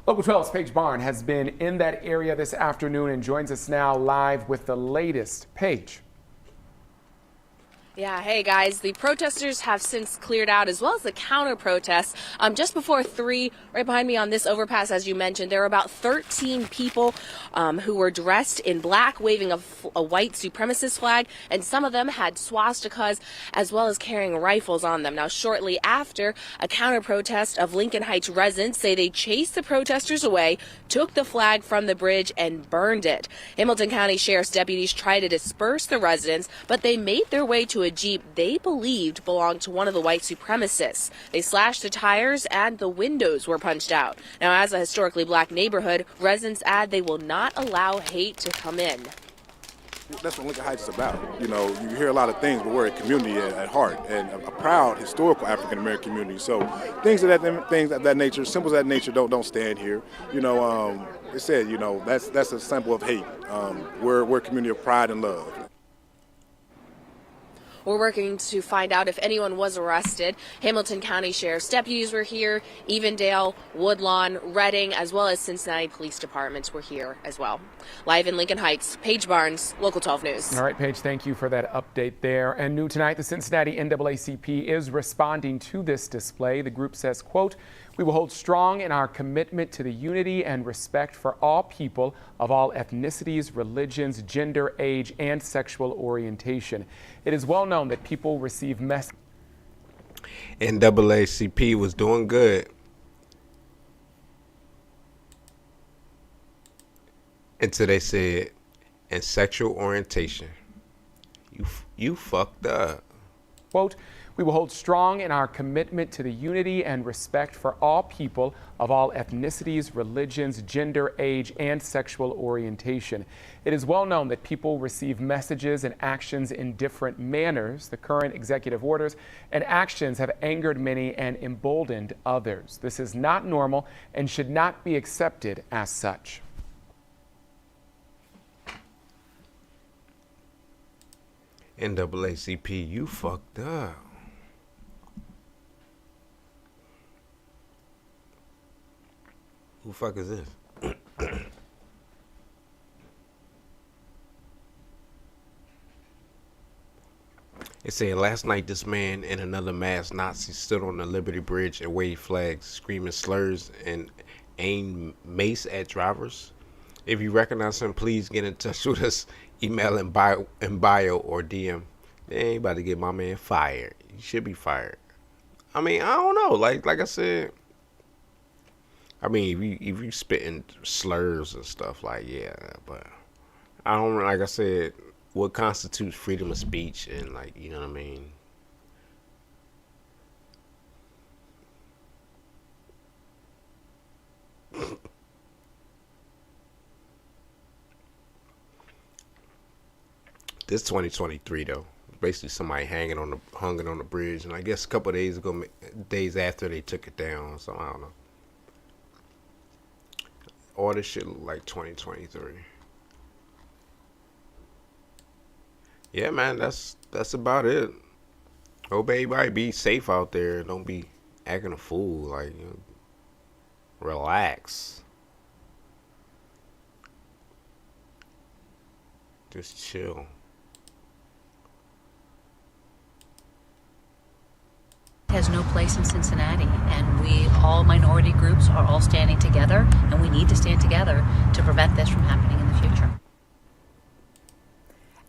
[SPEAKER 15] Local 12's Paige Barn has been in that area this afternoon and joins us now live with the latest. Paige.
[SPEAKER 7] Yeah, hey guys, the protesters have since cleared out, as well as the counter protests. Just before 3, right behind me on this overpass, as you mentioned, there were about 13 people who were dressed in black, waving a white supremacist flag, and some of them had swastikas as well as carrying rifles on them. Now, shortly after, a counter protest of Lincoln Heights residents say they chased the protesters away, took the flag from the bridge, and burned it. Hamilton County Sheriff's deputies tried to disperse the residents, but they made their way to a Jeep they believed belonged to one of the white supremacists. They slashed the tires and the windows were punched out. Now, as a historically black neighborhood, residents add they will not allow hate to come in.
[SPEAKER 16] That's what Lincoln Heights is about. You know, you hear a lot of things, but we're a community at heart, and a proud historical African American community. So things of that nature, symbols of that nature, don't stand here. You know, it said, you know, that's a symbol of hate. We're a community of pride and love.
[SPEAKER 7] We're working to find out if anyone was arrested. Hamilton County Sheriff's deputies were here, Evendale, Woodlawn, Reading, as well as Cincinnati Police Departments were here as well. Live in Lincoln Heights, Paige Barnes, Local 12 News.
[SPEAKER 15] All right, Paige, thank you for that update there. And new tonight, the Cincinnati NAACP is responding to this display. The group says, quote, "We will hold strong in our commitment to the unity and respect for all people of all ethnicities, religions, gender, age, and sexual orientation. It is well known that people receive messages."
[SPEAKER 3] NAACP was doing good until they said, "and sexual orientation." You fucked up.
[SPEAKER 15] Quote, "We will hold strong in our commitment to the unity and respect for all people of all ethnicities, religions, gender, age, and sexual orientation. It is well known that people receive messages and actions in different manners. The current executive orders and actions have angered many and emboldened others. This is not normal and should not be accepted as such."
[SPEAKER 3] NAACP, you fucked up. Who the fuck is this? It said last night this man and another masked Nazi stood on the Liberty Bridge and waved flags, screaming slurs and aimed mace at drivers. If you recognize him, please get in touch with us. Email in bio or DM. They ain't about to get my man fired. He should be fired. I mean, I don't know. Like I said, I mean, if you spitting slurs and stuff, like, yeah, but I don't, like I said, what constitutes freedom of speech and, like, you know what I mean? This 2023 though, basically somebody hung on the bridge, and I guess a couple of days after they took it down, so I don't know. All this shit look like 2023. Yeah, man, that's about it. Hope everybody be safe out there. Don't be acting a fool. Like, you know, relax. Just chill.
[SPEAKER 17] Has no place in Cincinnati, and we all minority groups are all standing together, and we need to stand together to prevent this from happening in the future.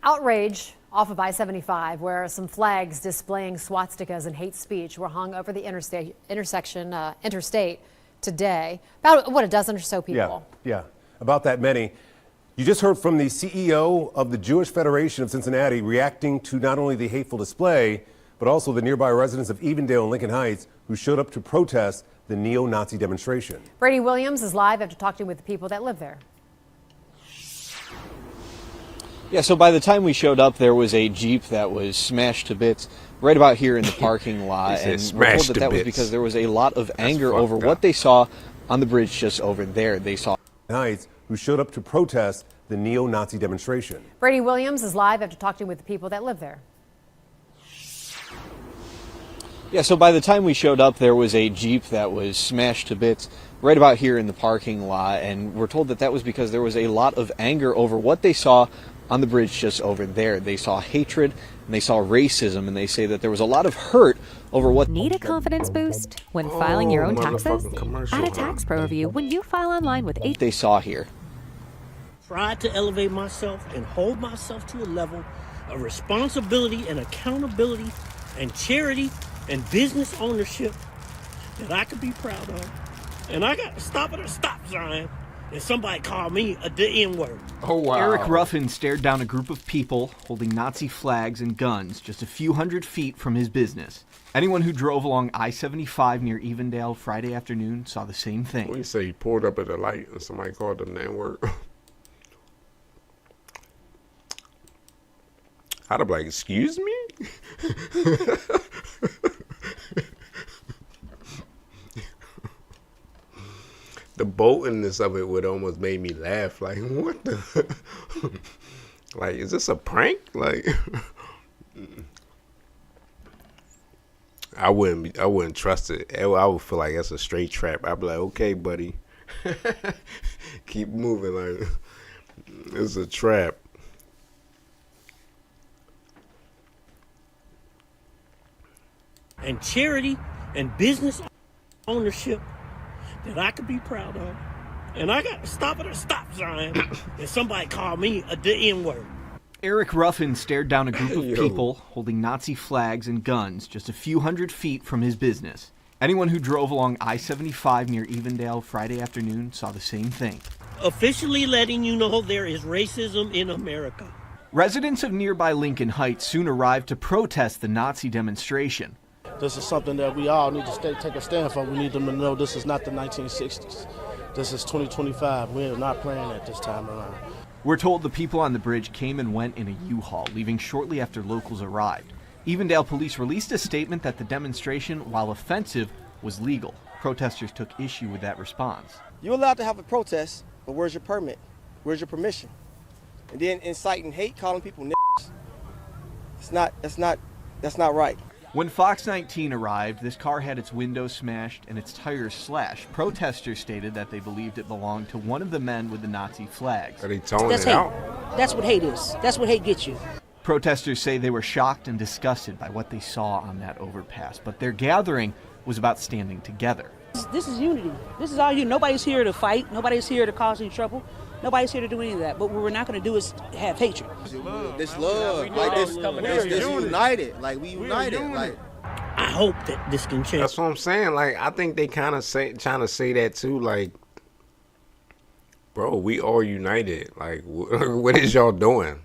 [SPEAKER 12] Outrage Off of I-75, where some flags displaying swastikas and hate speech were hung over the interstate today. About, what, a dozen or so people?
[SPEAKER 18] Yeah, about that many. You just heard from the CEO of the Jewish Federation of Cincinnati reacting to not only the hateful display, but also the nearby residents of Evendale and Lincoln Heights who showed up to protest the neo-Nazi demonstration.
[SPEAKER 12] Brady Williams is live after talking with the people that live there.
[SPEAKER 19] Yeah, so by the time we showed up, there was a Jeep that was smashed to bits right about here in the parking lot. And we're told that was because there was a lot of anger over what they saw on the bridge just over there. They saw
[SPEAKER 18] Heights who showed up to protest the neo-Nazi demonstration.
[SPEAKER 12] Brady Williams is live after talking with the people that live there.
[SPEAKER 19] Yeah, so by the time we showed up, there was a Jeep that was smashed to bits right about here in the parking lot. And we're told that was because there was a lot of anger over what they saw on the bridge just over there. They saw hatred and they saw racism, and they say that there was a lot of hurt over what.
[SPEAKER 20] Need a confidence boost when filing your own taxes? Add a tax pro review when you file online with
[SPEAKER 19] they saw here.
[SPEAKER 21] Tried to elevate myself and hold myself to a level of responsibility and accountability and charity and business ownership that I could be proud of. And I got to stop at a stop sign and somebody called me the N-word.
[SPEAKER 22] Oh, wow. Eric Ruffin stared down a group of people holding Nazi flags and guns just a few hundred feet from his business. Anyone who drove along I-75 near Evendale Friday afternoon saw the same thing.
[SPEAKER 3] When you say he pulled up at the light and somebody called him the N-word, I'd have been like, excuse me? The boldness of it would almost made me laugh. Like, what the? Like, is this a prank? Like, I wouldn't trust it. I would feel like that's a straight trap. I'd be like, okay, buddy, keep moving. Like, it's a trap.
[SPEAKER 21] And charity and business ownership that I could be proud of. And I got to stop at a stop sign and somebody called me the N-word.
[SPEAKER 22] Eric Ruffin stared down a group of people holding Nazi flags and guns just a few hundred feet from his business. Anyone who drove along I-75 near Evendale Friday afternoon saw the same thing.
[SPEAKER 21] Officially letting you know there is racism in America.
[SPEAKER 22] Residents of nearby Lincoln Heights soon arrived to protest the Nazi demonstration.
[SPEAKER 23] This is something that we all need to take a stand for. We need them to know this is not the 1960s. This is 2025. We are not playing at this time around.
[SPEAKER 22] We're told the people on the bridge came and went in a U-Haul, leaving shortly after locals arrived. Evendale police released a statement that the demonstration, while offensive, was legal. Protesters took issue with that response.
[SPEAKER 24] You're allowed to have a protest, but where's your permit? Where's your permission? And then inciting hate, calling people niggas. That's not right.
[SPEAKER 22] When Fox 19 arrived, this car had its windows smashed and its tires slashed. Protesters stated that they believed it belonged to one of the men with the Nazi flags.
[SPEAKER 3] Are they toning
[SPEAKER 25] That's
[SPEAKER 3] it
[SPEAKER 25] hate.
[SPEAKER 3] out?
[SPEAKER 25] That's what hate is. That's what hate gets you.
[SPEAKER 22] Protesters say they were shocked and disgusted by what they saw on that overpass, but their gathering was about standing together.
[SPEAKER 25] This is unity. This is all you. Nobody's here to fight. Nobody's here to cause any trouble. Nobody's here to do any of that. But what we're not going to do is have hatred.
[SPEAKER 24] This love, like this united. Like we united. Like
[SPEAKER 21] I hope that this can change.
[SPEAKER 3] That's what I'm saying. Like, I think they kind of trying to say that too. Like, bro, we all united. Like, what is y'all doing?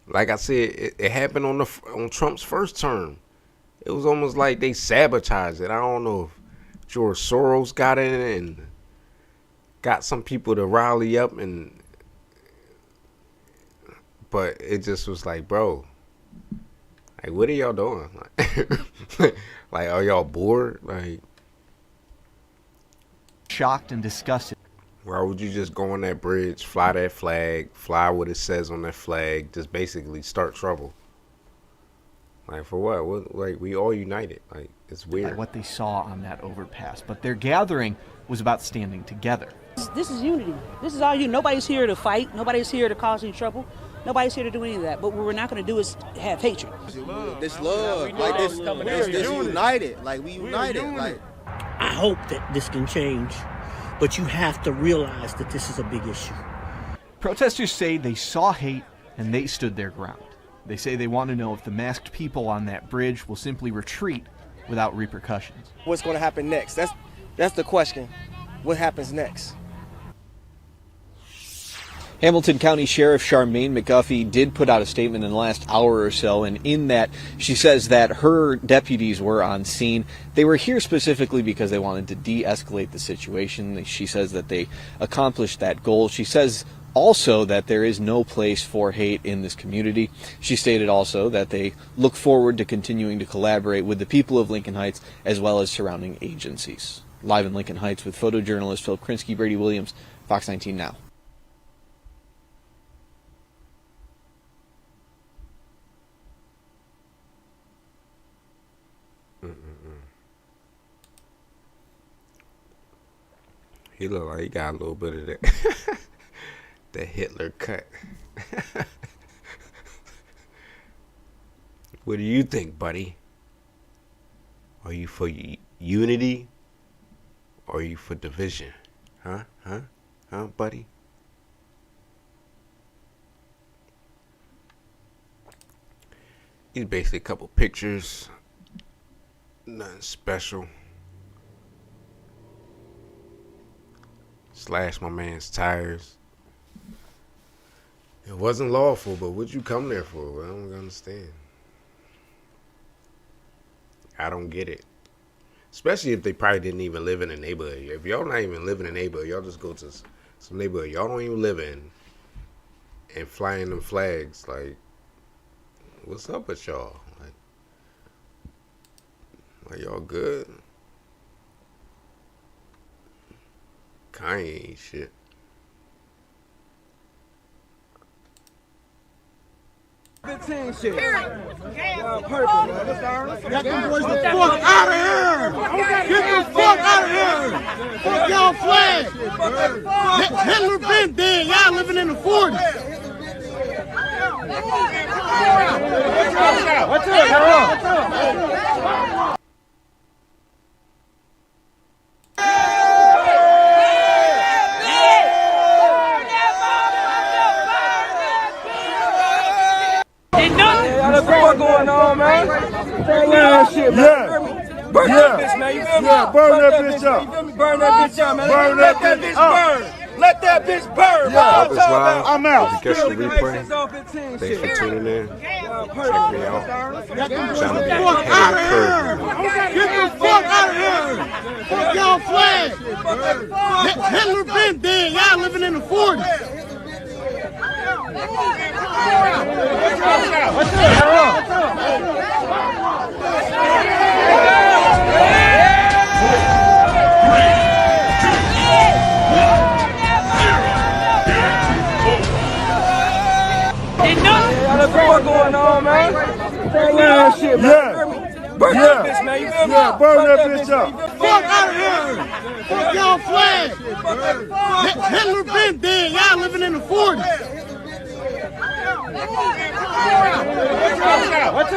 [SPEAKER 3] Like I said, it happened on Trump's first term. It was almost like they sabotaged it. I don't know if George Soros got in it and got some people to rally up, but it just was like, bro, like, what are y'all doing? Like, are y'all bored? Like,
[SPEAKER 22] shocked and disgusted.
[SPEAKER 3] Why would you just go on that bridge, fly that flag, fly what it says on that flag, just basically start trouble? Like, for what? Like, we all united. Like, it's weird.
[SPEAKER 22] By what they saw on that overpass, but their gathering was about standing together.
[SPEAKER 25] This is unity. This is all you. Nobody's here to fight. Nobody's here to cause any trouble. Nobody's here to do any of that. But what we're not going to do is have hatred.
[SPEAKER 24] This love, like this united. Like we united. Like
[SPEAKER 21] I hope that this can change, but you have to realize that this is a big issue.
[SPEAKER 22] Protesters say they saw hate and they stood their ground. They say they want to know if the masked people on that bridge will simply retreat without repercussions.
[SPEAKER 24] What's going to happen next? That's the question. What happens next?
[SPEAKER 19] Hamilton County Sheriff Charmaine McGuffey did put out a statement in the last hour or so, and in that she says that her deputies were on scene. They were here specifically because they wanted to de-escalate the situation. She says that they accomplished that goal. She says also that there is no place for hate in this community. She stated also that they look forward to continuing to collaborate with the people of Lincoln Heights as well as surrounding agencies. Live in Lincoln Heights with photojournalist Philip Krinsky, Brady Williams, Fox 19 Now.
[SPEAKER 3] He look like he got a little bit of that, that Hitler cut. What do you think, buddy? Are you for unity or are you for division? Huh, buddy? These basically a couple pictures. Nothing special. Slashed my man's tires. It wasn't lawful, but what'd you come there for? Well, I don't understand. I don't get it. Especially if they probably didn't even live in a neighborhood. If y'all not even live in a neighborhood, y'all just go to some neighborhood y'all don't even live in and flying them flags. Like, what's up with y'all? Like y'all good? Kanye ain't shit.
[SPEAKER 1] Shit. Purple, got them boys the fuck out of here! Get the fuck out of here! Fuck y'all flag! Hitler been dead. Y'all living in the 40s. What's up?
[SPEAKER 13] What's going on, man? That shit, man. Burn that bitch, man. You feel me?
[SPEAKER 1] Yeah, burn that bitch up.
[SPEAKER 13] Burn that bitch out, man. Let that bitch burn. Let that bitch burn.
[SPEAKER 1] I'm out.
[SPEAKER 3] If you catch the replay, thanks for tuning in. Check me out. Trying to be ahead of the curve.
[SPEAKER 1] Get the fuck out of here! Fuck y'all flag! Hitler been dead. Y'all living in the 40s. What's
[SPEAKER 13] going on, man? That shit, man. Burn that bitch, man. You feel me?
[SPEAKER 1] Yeah, burn that bitch up. Fuck out of here! Fuck y'all flag! Hitler been dead. Y'all living in the 40s. What's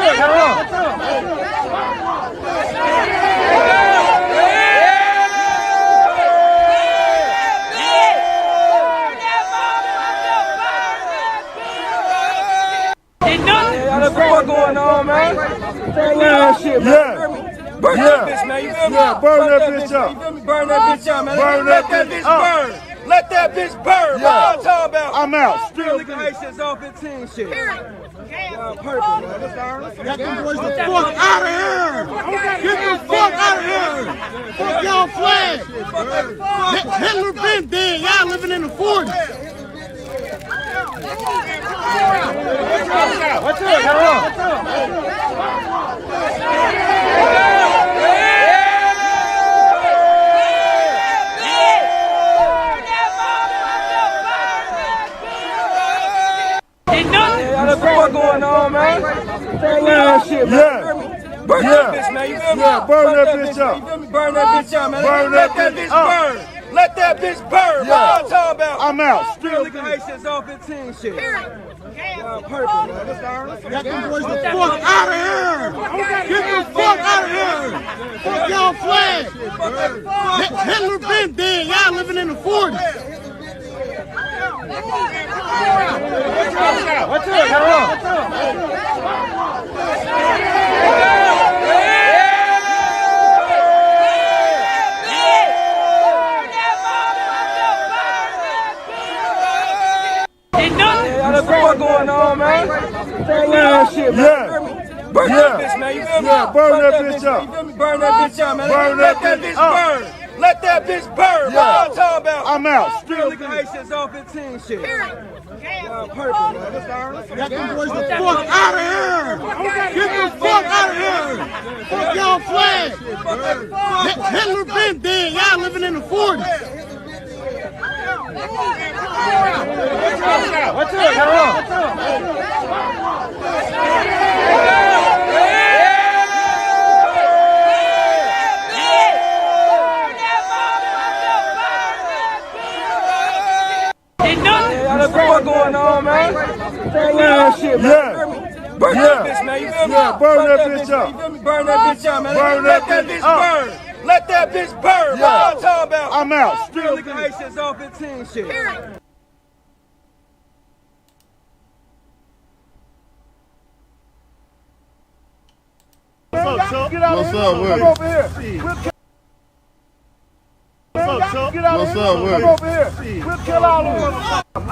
[SPEAKER 13] What's going on, man? That shit, man. Burn that bitch, man. You feel me?
[SPEAKER 1] Yeah, burn that bitch up.
[SPEAKER 13] Burn that bitch out, man. Let that bitch burn. Let that bitch burn.
[SPEAKER 1] Yeah.
[SPEAKER 13] What I'm talking about?
[SPEAKER 1] I'm out.
[SPEAKER 13] Still Lincoln Heights is off 15 shit.
[SPEAKER 1] Purple, got them boys the fuck out of here! Get the fuck out of here! Fuck y'all flag! Hitler been dead. Y'all living in the 40s. What's
[SPEAKER 13] What's going on, man? That shit, man. Burn that bitch, man. You feel me?
[SPEAKER 1] Yeah, burn that bitch up.
[SPEAKER 13] Burn that bitch out, man. Let that bitch burn. Let that bitch burn. What I'm talking about?
[SPEAKER 1] I'm out.
[SPEAKER 13] Still Lincoln Heights is off 15 shit.
[SPEAKER 1] Purple, got them boys the fuck out of here! Get the fuck out of here! Fuck y'all flag! Hitler been dead. Y'all living in the 40s.
[SPEAKER 13] What's going on, man? That shit, man. Burn that bitch, man. You feel me?
[SPEAKER 1] Yeah, burn that bitch up.
[SPEAKER 13] You feel me? Burn that bitch up, man.
[SPEAKER 1] Burn
[SPEAKER 13] Let
[SPEAKER 1] that
[SPEAKER 13] that bitch
[SPEAKER 1] bitch
[SPEAKER 13] burn. Let that bitch burn.
[SPEAKER 1] Yeah.
[SPEAKER 13] What I'm talking about?
[SPEAKER 1] I'm out.
[SPEAKER 13] Still nigga hate since 15 shit. Perfect, man.
[SPEAKER 1] Get them boys the fuck out of here! Get the fuck out of here! Fuck y'all flag! Hitler been dead. Y'all living in the 40s.
[SPEAKER 13] What's up? What's going on, man? That shit, man. Burn that bitch, man. You feel me?
[SPEAKER 1] Yeah, burn that bitch up.
[SPEAKER 13] You feel me? Burn that bitch up, man.
[SPEAKER 1] Burn
[SPEAKER 13] Let
[SPEAKER 1] that
[SPEAKER 13] that bitch
[SPEAKER 1] bitch up.
[SPEAKER 13] burn. Let that bitch burn.
[SPEAKER 1] Yeah.
[SPEAKER 13] What I'm talking about?
[SPEAKER 1] I'm out.
[SPEAKER 13] Still nigga hate since 15 shit.
[SPEAKER 1] What's up, Chuck?
[SPEAKER 13] Get out
[SPEAKER 1] What's
[SPEAKER 13] of
[SPEAKER 1] up,
[SPEAKER 13] here.
[SPEAKER 1] with
[SPEAKER 13] Come
[SPEAKER 1] it?
[SPEAKER 13] over here.
[SPEAKER 1] What's up, Chuck?
[SPEAKER 13] Get out of
[SPEAKER 1] What's
[SPEAKER 13] here.
[SPEAKER 1] up, with
[SPEAKER 13] Come
[SPEAKER 1] it?
[SPEAKER 13] over here. We'll kill all of them.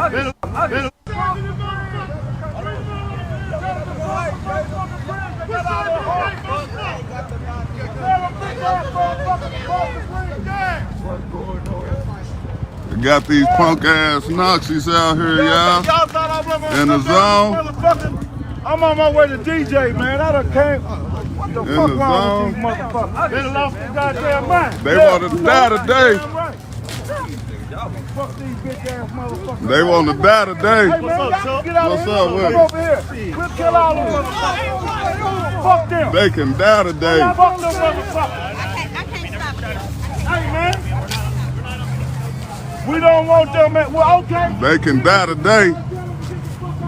[SPEAKER 2] We got these punk ass Nazis out here, y'all. In the zone.
[SPEAKER 1] I'm on my way to DJ, man. I done came. What the
[SPEAKER 2] In
[SPEAKER 1] fuck
[SPEAKER 2] the
[SPEAKER 1] wrong
[SPEAKER 2] zone.
[SPEAKER 1] with these motherfuckers? They done lost their goddamn mind.
[SPEAKER 2] They want to die today.
[SPEAKER 1] Fuck these bitch ass motherfuckers.
[SPEAKER 2] They want to die today.
[SPEAKER 1] Hey, man, get out of
[SPEAKER 2] What's
[SPEAKER 1] here.
[SPEAKER 2] up, with
[SPEAKER 1] Come
[SPEAKER 2] it?
[SPEAKER 1] over here. We'll kill all of them. Fuck them.
[SPEAKER 2] They can die today.
[SPEAKER 1] Fuck them motherfuckers. Hey, man. We don't want them, man. Well, okay.
[SPEAKER 2] They can die today.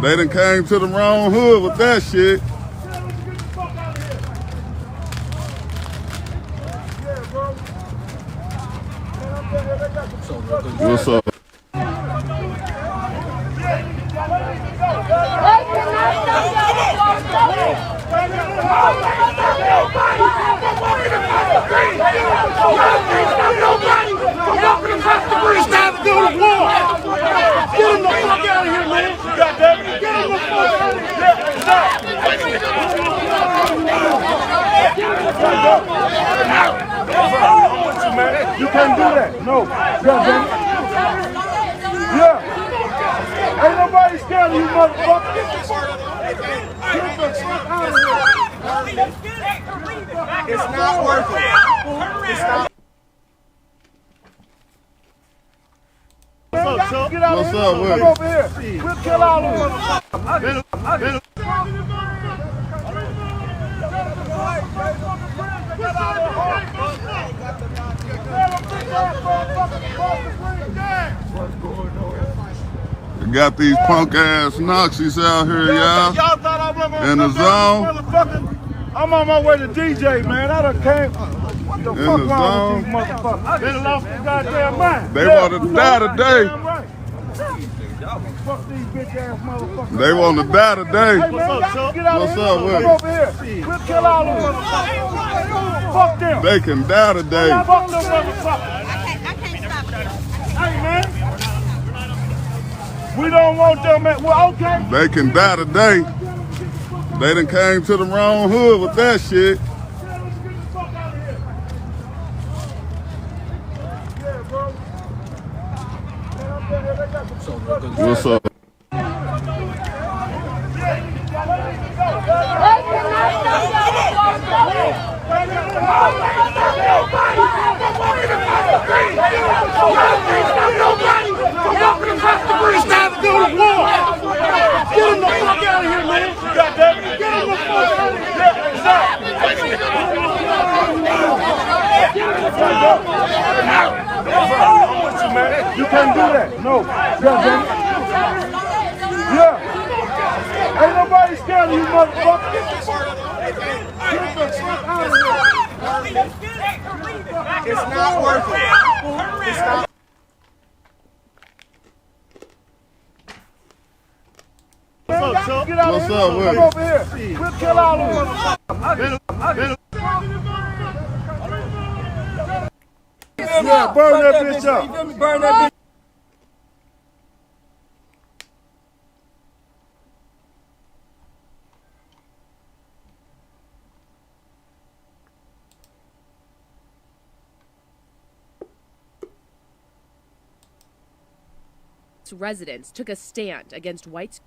[SPEAKER 2] They done came to the wrong hood with that shit. What's up?
[SPEAKER 1] It's time to go to war. Get him the fuck out of here, man. Goddamn. Get him the fuck out of here. You can't do that. No. Goddamn. Yeah. Ain't nobody scared of you, motherfucker. Get the fuck out of here.
[SPEAKER 13] It's not worth it. It's not.
[SPEAKER 1] What's up, Chuck? Get out of
[SPEAKER 2] What's
[SPEAKER 1] here.
[SPEAKER 2] up, with
[SPEAKER 1] Come
[SPEAKER 2] it?
[SPEAKER 1] over here. We'll kill all of them.
[SPEAKER 2] We got these punk ass Nazis out here, y'all. In the zone.
[SPEAKER 1] I'm on my way to DJ, man. I done came. What the
[SPEAKER 2] In
[SPEAKER 1] fuck
[SPEAKER 2] the
[SPEAKER 1] wrong
[SPEAKER 2] zone.
[SPEAKER 1] with these motherfuckers? They done lost their goddamn mind.
[SPEAKER 2] They want to die today.
[SPEAKER 1] Fuck these bitch ass motherfuckers.
[SPEAKER 2] They want to die today.
[SPEAKER 1] Hey, man, get out of
[SPEAKER 2] What's
[SPEAKER 1] here.
[SPEAKER 2] up, with
[SPEAKER 1] Come
[SPEAKER 2] it?
[SPEAKER 1] over here. We'll kill all of them. Fuck them.
[SPEAKER 2] They can die today.
[SPEAKER 1] Fuck them motherfuckers. Hey, man. We don't want them, man. Well, okay.
[SPEAKER 2] They can die today. They done came to the wrong hood with that shit. What's up?
[SPEAKER 1] It's time to go to war. Get him the fuck out of here, man. Goddamn. Get him the fuck out of here. You can't do that. No. Goddamn. Yeah. Ain't nobody scared of you, motherfucker. Get the fuck out of here.
[SPEAKER 13] It's not worth it. It's not.
[SPEAKER 2] get out of here. Come over here. We'll kill all of them. Yeah, burn that bitch up. Burn that bitch.
[SPEAKER 7] Residents took a stand against white.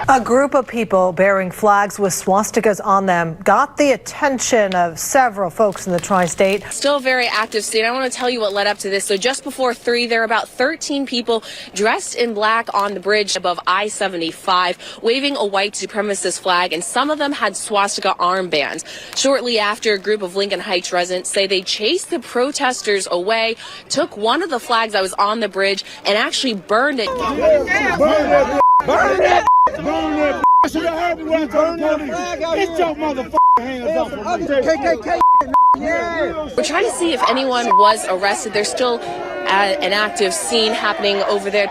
[SPEAKER 12] A group of people bearing flags with swastikas on them got the attention of several folks in the tri-state.
[SPEAKER 7] Still a very active state. I want to tell you what led up to this. So just before 3, there were about 13 people dressed in black on the bridge above I-75, waving a white supremacist flag, and some of them had swastika armbands. Shortly after, a group of Lincoln Heights residents say they chased the protesters away, took one of the flags that was on the bridge, and actually burned it.
[SPEAKER 2] Burn that! Burn that! Burn that! Should have heard me when I told the police. Get your motherfucking hands off of me. KKK. Yeah.
[SPEAKER 7] We're trying to see if anyone was arrested. There's still an active scene happening over there.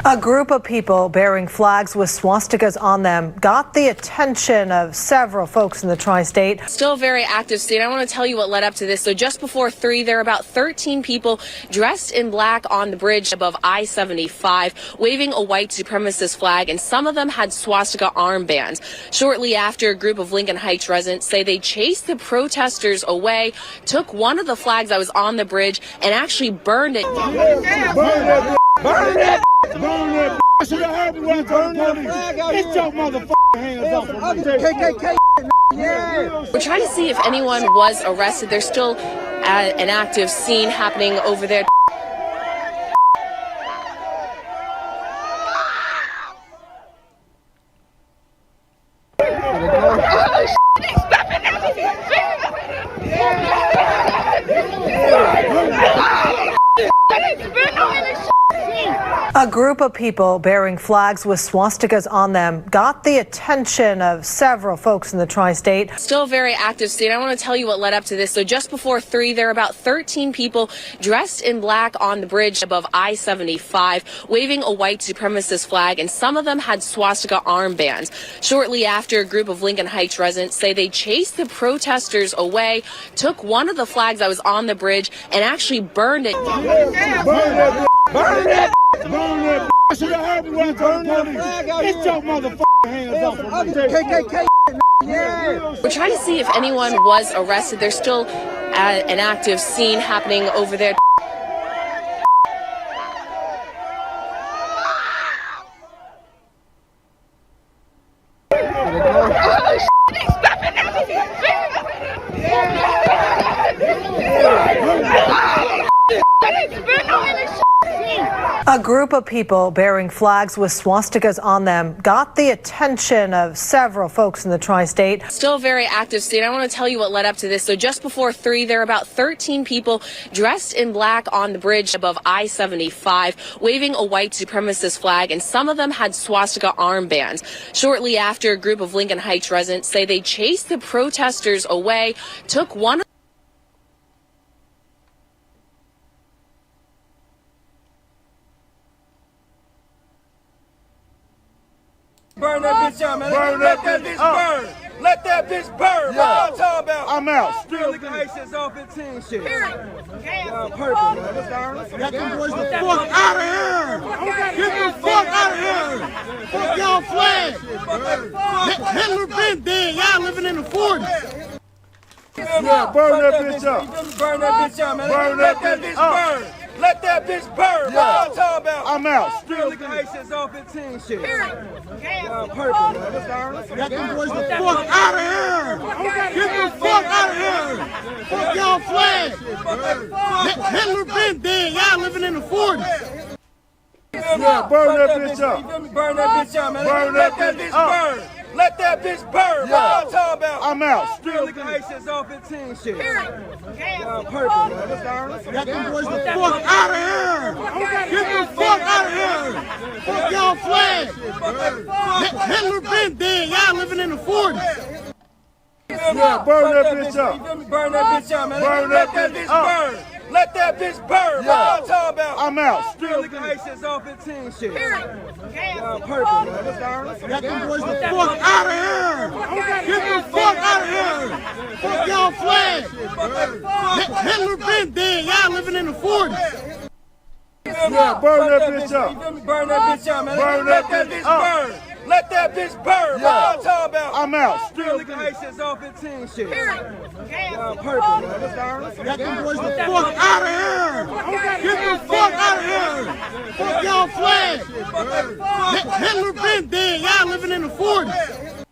[SPEAKER 12] A group of people bearing flags with swastikas on them got the attention of several folks in the tri-state.
[SPEAKER 7] Still a very active state. I want to tell you what led up to this. So just before 3, there were about 13 people dressed in black on the bridge above I-75, waving a white supremacist flag, and some of them had swastika armbands. Shortly after, a group of Lincoln Heights residents say they chased the protesters away, took one of the flags that was on the bridge, and actually burned it.
[SPEAKER 2] Burn that! Burn that! Burn that! Should have heard me when I told the police. Get your motherfucking hands off of me. KKK. Yeah.
[SPEAKER 7] We're trying to see if anyone was arrested. There's still an active scene happening over there.
[SPEAKER 12] A group of people bearing flags with swastikas on them got the attention of several folks in the tri-state.
[SPEAKER 7] Still a very active state. I want to tell you what led up to this. So just before 3, there were about 13 people dressed in black on the bridge above I-75, waving a white supremacist flag, and some of them had swastika armbands. Shortly after, a group of Lincoln Heights residents say they chased the protesters away, took one of the flags that was on the bridge, and actually burned it.
[SPEAKER 2] Burn that! Burn that! Burn that! Should have heard me when I told the police. Get your motherfucking hands off of me. KKK. Yeah.
[SPEAKER 7] We're trying to see if anyone was arrested. There's still an active scene happening over there.
[SPEAKER 12] A group of people bearing flags with swastikas on them got the attention of several folks in the tri-state.
[SPEAKER 7] Still a very active state. I want to tell you what led up to this. So just before 3, there were about 13 people dressed in black on the bridge above I-75, waving a white supremacist flag, and some of them had swastika armbands. Shortly after, a group of Lincoln Heights residents say they chased the protesters away, took one of
[SPEAKER 2] Burn that bitch out, man. Burn that bitch burn. Let that bitch burn. Yeah. What I'm talking about. I'm out. Still Lincoln Heights is off 15 shit. Yeah, perfect, man.
[SPEAKER 1] Get them boys the fuck out of here. Get the fuck out of here. Fuck y'all flag. Hitler been dead. Y'all living in the 40s.
[SPEAKER 2] Yeah, burn that bitch up. Burn that bitch out, man. Burn that bitch burn. Let that bitch burn. Yeah. What I'm talking about. I'm out. Still Lincoln Heights is off 15 shit. Yeah, perfect, man.
[SPEAKER 1] Get them boys the fuck out of here. Get the fuck out of here. Fuck y'all flag. Hitler been dead. Y'all living in the 40s.
[SPEAKER 2] Yeah, burn that bitch up. Burn that bitch out, man. Let that bitch burn.
[SPEAKER 13] Let that bitch burn.
[SPEAKER 1] Yeah.
[SPEAKER 13] What I'm talking about?
[SPEAKER 1] I'm out.
[SPEAKER 13] Still Liquor Heights is off 15 shit.
[SPEAKER 1] Purple, man. Got them boys the fuck out of here. Get the fuck out of here. Fuck y'all flag. Hitler been dead. Y'all living in the 40s.
[SPEAKER 13] Yeah, burn that bitch up. Burn that bitch up, man. Let that bitch burn. Let that bitch burn. What I'm talking about?
[SPEAKER 1] I'm out.
[SPEAKER 13] Still Liquor Heights is off 15 shit.
[SPEAKER 1] Purple, man. Got them boys the fuck out of here. Get the fuck out of here. Fuck y'all flag. Hitler been dead. Y'all living in the 40s.
[SPEAKER 13] Yeah, burn that bitch up. Burn that bitch up, man. Let that bitch burn. Let that bitch burn. What I'm talking about?
[SPEAKER 1] I'm out.
[SPEAKER 13] Still Liquor Heights is off 15 shit.
[SPEAKER 1] Purple, man. Got them boys the fuck out of here. Get the fuck out of here. Fuck y'all flag. Hitler been dead. Y'all living in the 40s.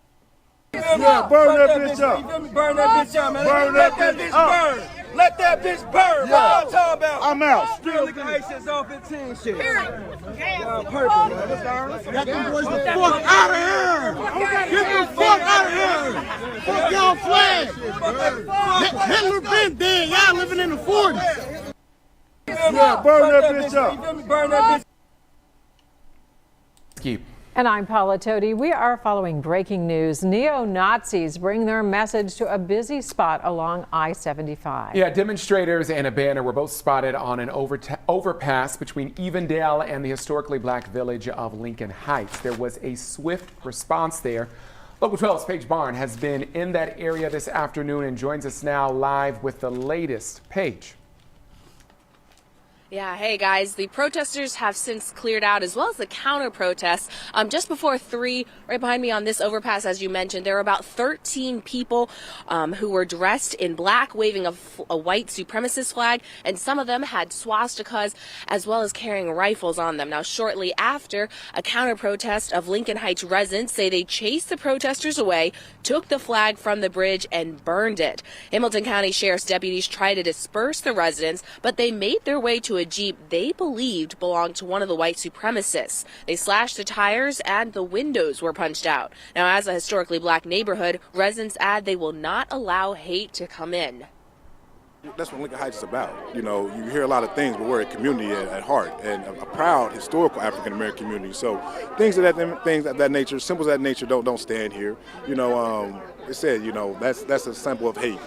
[SPEAKER 13] Yeah, burn that bitch up. Burn that bitch up, man. Let that bitch burn. Let that bitch burn. What I'm talking about?
[SPEAKER 1] I'm out.
[SPEAKER 13] Still Liquor Heights is off 15 shit.
[SPEAKER 1] Purple, man. Got them boys the fuck out of here. Get the fuck out of here. Fuck y'all flag. Hitler been dead. Y'all living in the 40s.
[SPEAKER 13] Yeah, burn that bitch up. Burn that bitch.
[SPEAKER 15] Keep.
[SPEAKER 14] And I'm Paula Toti. We are following breaking news. Neo-Nazis bring their message to a busy spot along I-75.
[SPEAKER 15] Yeah, demonstrators and a banner were both spotted on an overpass between Evendale and the historically black village of Lincoln Heights. There was a swift response there. Local 12's Paige Barn has been in that area this afternoon and joins us now live with the latest. Paige.
[SPEAKER 7] Yeah, hey guys, the protesters have since cleared out, as well as the counter protests. Just before 3, right behind me on this overpass, as you mentioned, there were about 13 people who were dressed in black, waving a white supremacist flag, and some of them had swastikas, as well as carrying rifles on them. Now, shortly after, a counter protest of Lincoln Heights residents say they chased the protesters away, took the flag from the bridge, and burned it. Hamilton County Sheriff's deputies tried to disperse the residents, but they made their way to a Jeep they believed belonged to one of the white supremacists. They slashed the tires and the windows were punched out. Now, as a historically black neighborhood, residents add they will not allow hate to come in.
[SPEAKER 16] That's what Lincoln Heights is about. You know, you hear a lot of things, but we're a community at heart, and a proud historical African American community. So things of that nature, symbols of that nature, don't stand here. You know, it said, you know, that's a symbol of hate.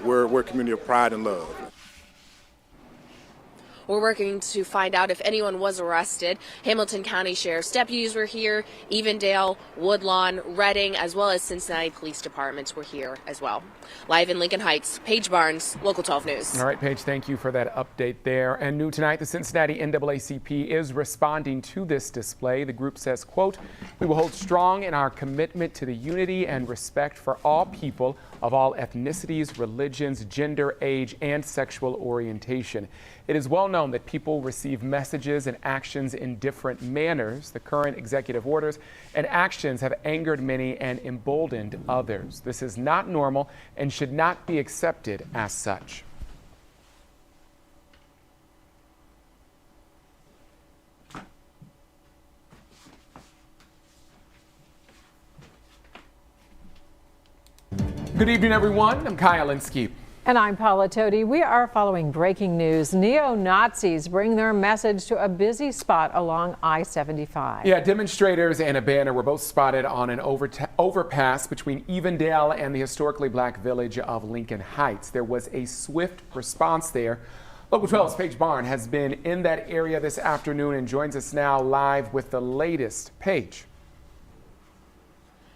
[SPEAKER 16] We're a community of pride and love.
[SPEAKER 7] We're working to find out if anyone was arrested. Hamilton County Sheriff's deputies were here, Evendale, Woodlawn, Reading, as well as Cincinnati Police Departments were here as well. Live in Lincoln Heights, Paige Barnes, Local 12 News.
[SPEAKER 15] All right, Paige, thank you for that update there. And new tonight, the Cincinnati NAACP is responding to this display. The group says, quote, "We will hold strong in our commitment to the unity and respect for all people of all ethnicities, religions, gender, age, and sexual orientation. It is well known that people receive messages and actions in different manners. The current executive orders and actions have angered many and emboldened others. This is not normal and should not be accepted as such." Good evening, everyone. I'm Kyle Linsky.
[SPEAKER 14] And I'm Paula Toti. We are following breaking news. Neo-Nazis bring their message to a busy spot along I-75.
[SPEAKER 15] Yeah, demonstrators and a banner were both spotted on an overpass between Evendale and the historically black village of Lincoln Heights. There was a swift response there. Local 12's Paige Barn has been in that area this afternoon and joins us now live with the latest. Paige.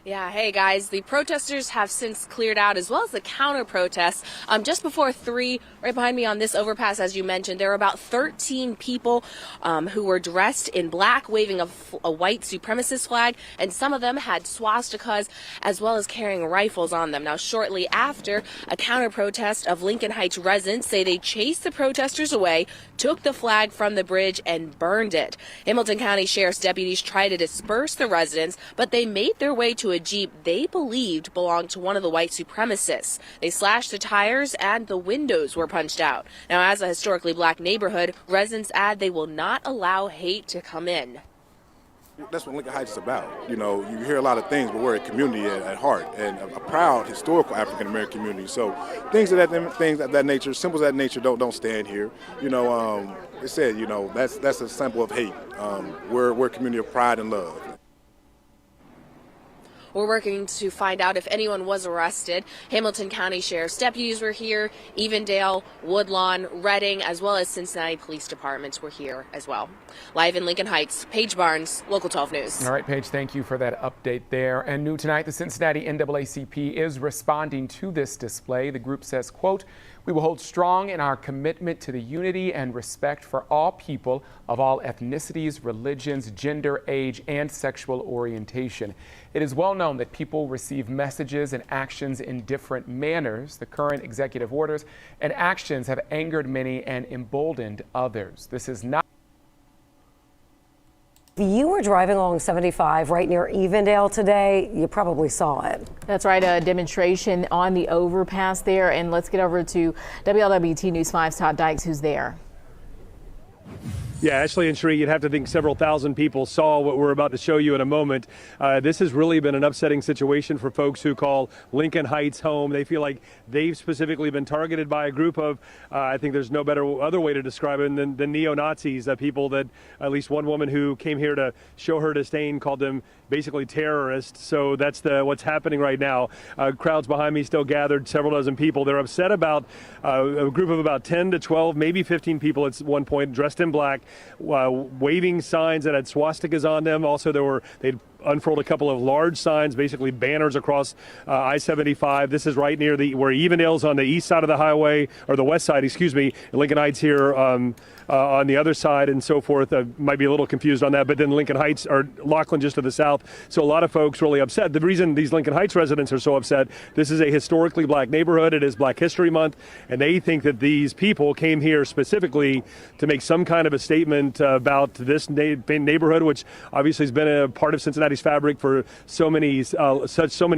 [SPEAKER 7] Yeah, hey guys, the protesters have since cleared out, as well as the counter protests. Just before 3, right behind me on this overpass, as you mentioned, there were about 13 people who were dressed in black, waving a white supremacist flag, and some of them had swastikas, as well as carrying rifles on them. Now, shortly after, a counter protest of Lincoln Heights residents say they chased the protesters away, took the flag from the bridge, and burned it. Hamilton County Sheriff's deputies tried to disperse the residents, but they made their way to a Jeep they believed belonged to one of the white supremacists. They slashed the tires and the windows were punched out. Now, as a historically black neighborhood, residents add they will not allow hate to come in.
[SPEAKER 16] That's what Lincoln Heights is about. You know, you hear a lot of things, but we're a community at heart, and a proud historical African American community. So things of that nature, symbols of that nature, don't stand here. You know, it said, you know, that's a symbol of hate. We're a community of pride and love.
[SPEAKER 7] We're working to find out if anyone was arrested. Hamilton County Sheriff's deputies were here, Evendale, Woodlawn, Reading, as well as Cincinnati Police Departments were here as well. Live in Lincoln Heights, Paige Barnes, Local 12 News.
[SPEAKER 15] All right, Paige, thank you for that update there. And new tonight, the Cincinnati NAACP is responding to this display. The group says, quote, "We will hold strong in our commitment to the unity and respect for all people of all ethnicities, religions, gender, age, and sexual orientation. It is well known that people receive messages and actions in different manners. The current executive orders and actions have angered many and emboldened others. This is not..."
[SPEAKER 4] If you were driving along 75 right near Evendale today, you probably saw it.
[SPEAKER 5] That's right, a demonstration on the overpass there. And let's get over to WLWT News 5's Todd Dykes, who's there.
[SPEAKER 6] Yeah, Ashley and Sheree, you'd have to think several thousand people saw what we're about to show you in a moment. This has really been an upsetting situation for folks who call Lincoln Heights home. They feel like they've specifically been targeted by a group of, I think there's no other way to describe it than the neo-Nazis, people that at least one woman who came here to show her disdain called them basically terrorists. So that's what's happening right now. Crowds behind me still gathered, several dozen people. They're upset about a group of about 10 to 12, maybe 15 people at one point, dressed in black, waving signs that had swastikas on them. Also, they'd unfurled a couple of large signs, basically banners across I-75. This is right near where Evendale's on the east side of the highway, or the west side, excuse me. Lincoln Heights here on the other side and so forth. Might be a little confused on that, but then Lincoln Heights, or Laughlin just to the south. So a lot of folks really upset. The reason these Lincoln Heights residents are so upset, this is a historically black neighborhood. It is Black History Month, and they think that these people came here specifically to make some kind of a statement about this neighborhood, which obviously has been a part of Cincinnati's fabric for so many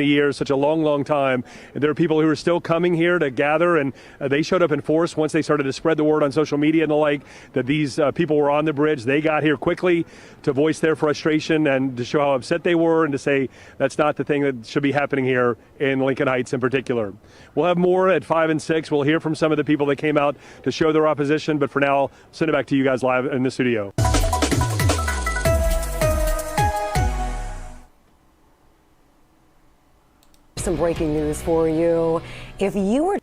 [SPEAKER 6] years, such a long time. And there are people who are still coming here to gather, and they showed up in force once they started to spread the word on social media and the like that these people were on the bridge. They got here quickly to voice their frustration and to show how upset they were and to say that's not the thing that should be happening here in Lincoln Heights in particular. We'll have more at 5 and 6. We'll hear from some of the people that came out to show their opposition, but for now, I'll send it back to you guys live in the studio.
[SPEAKER 4] Some breaking news for you. If you were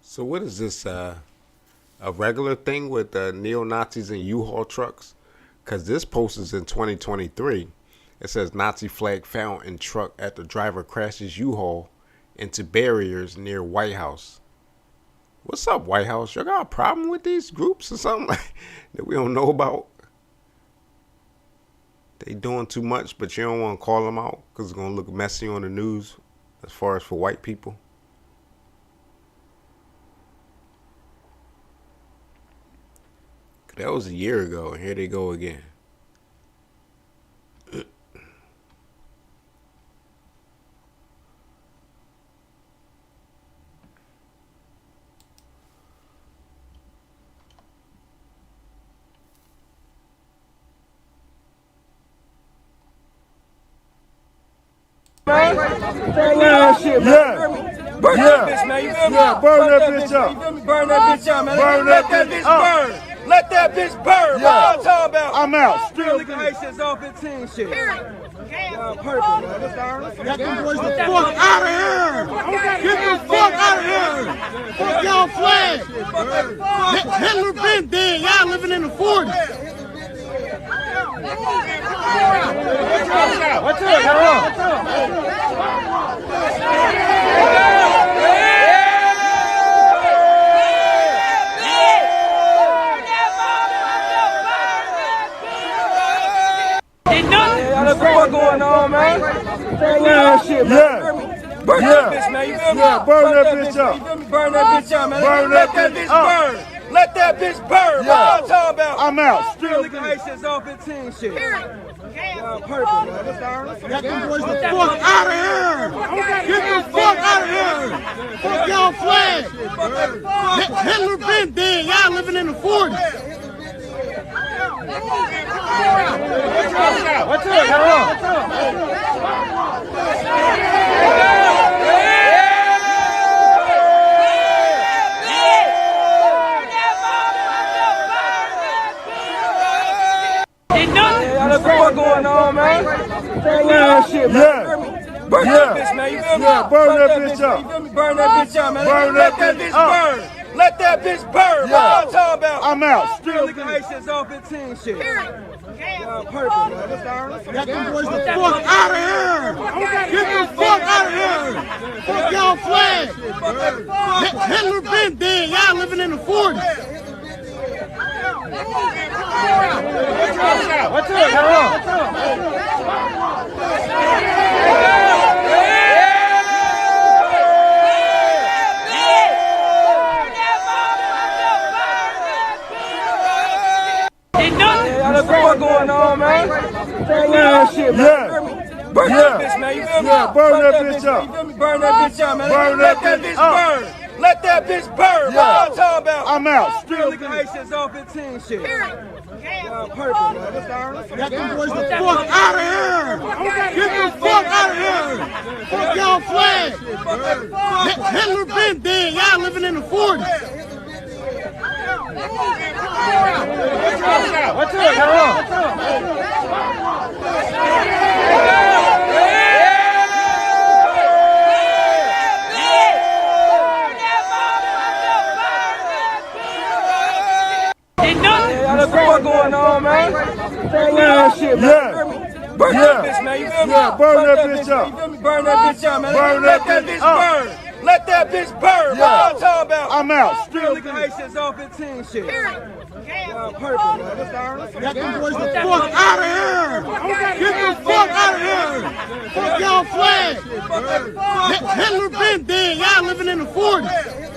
[SPEAKER 3] So what is this, a regular thing with neo-Nazis and U-Haul trucks? Because this post is in 2023. It says Nazi flag found in truck after driver crashes U-Haul into barriers near White House. What's up, White House? You got a problem with these groups or something that we don't know about? They doing too much, but you don't want to call them out because it's going to look messy on the news as far as for white people. That was a year ago, and here they go again.
[SPEAKER 13] Burn that bitch, man. You feel me? Yeah, burn that bitch up. Burn that bitch up, man. Let that bitch burn. Let that bitch burn. What I'm talking about? I'm out. Still Lincoln Heights is off 15 shit. Perfect, man.
[SPEAKER 1] Get them boys the fuck out of here! Get the fuck out of here! Fuck y'all flag! Hitler been dead. Y'all living in the 40s.
[SPEAKER 13] What's up? What's going on, man? That shit, man. Burn that bitch, man. You feel me? Yeah, burn that bitch up. Burn that bitch up, man. Let that bitch burn. Let that bitch burn.
[SPEAKER 2] Yeah.
[SPEAKER 13] What I'm talking about?
[SPEAKER 2] I'm out.
[SPEAKER 13] Still nigga Haitians off 15 shit. Y'all purple, man.
[SPEAKER 1] Get them boys the fuck out of here! Get the fuck out of here! Fuck y'all flag! Hitler been dead. Y'all living in the 40s.
[SPEAKER 13] What's up? What's going on, man? That shit, man. Burn that bitch, man. You feel me?
[SPEAKER 2] Yeah, burn that bitch up.
[SPEAKER 13] You feel me? Burn that bitch up, man.
[SPEAKER 2] Burn
[SPEAKER 13] Let
[SPEAKER 2] that
[SPEAKER 13] that bitch
[SPEAKER 2] bitch up.
[SPEAKER 13] burn. Let that bitch burn.
[SPEAKER 2] Yeah.
[SPEAKER 13] What I'm talking about?
[SPEAKER 2] I'm out.
[SPEAKER 13] Still nigga Haitians off 15 shit. Y'all purple, man.
[SPEAKER 1] Get them boys the fuck out of here! Get the fuck out of here! Fuck y'all flag! Hitler been dead. Y'all living in the 40s.
[SPEAKER 13] What's up? What's going on, man? That shit, man. Burn that bitch, man. You feel me?
[SPEAKER 2] Yeah, burn that bitch up.
[SPEAKER 13] You feel me? Burn that bitch up, man.
[SPEAKER 2] Burn
[SPEAKER 13] Let
[SPEAKER 2] that
[SPEAKER 13] that bitch
[SPEAKER 2] bitch up.
[SPEAKER 13] burn. Let that bitch burn.
[SPEAKER 2] Yeah.
[SPEAKER 13] What I'm talking about?
[SPEAKER 2] I'm out.
[SPEAKER 13] Still nigga Haitians off 15 shit. Y'all purple, man.
[SPEAKER 1] Get them boys the fuck out of here! Get the fuck out of here! Fuck y'all flag! Hitler been dead. Y'all living in the 40s.
[SPEAKER 13] What's up? What's going on, man? That shit, man. Burn that bitch, man. You feel me?
[SPEAKER 2] Yeah, burn that bitch up.
[SPEAKER 13] You feel me? Burn that bitch up, man.
[SPEAKER 2] Burn
[SPEAKER 13] Let
[SPEAKER 2] that
[SPEAKER 13] that bitch
[SPEAKER 2] bitch up.
[SPEAKER 13] burn. Let that bitch burn.
[SPEAKER 2] Yeah.
[SPEAKER 13] What I'm talking about?
[SPEAKER 2] I'm out.
[SPEAKER 13] Still nigga Haitians off 15 shit. Y'all purple, man.
[SPEAKER 1] Get them boys the fuck out of here! Get the fuck out of here! Fuck y'all flag! Hitler been dead. Y'all living in the 40s.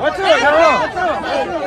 [SPEAKER 13] What's up?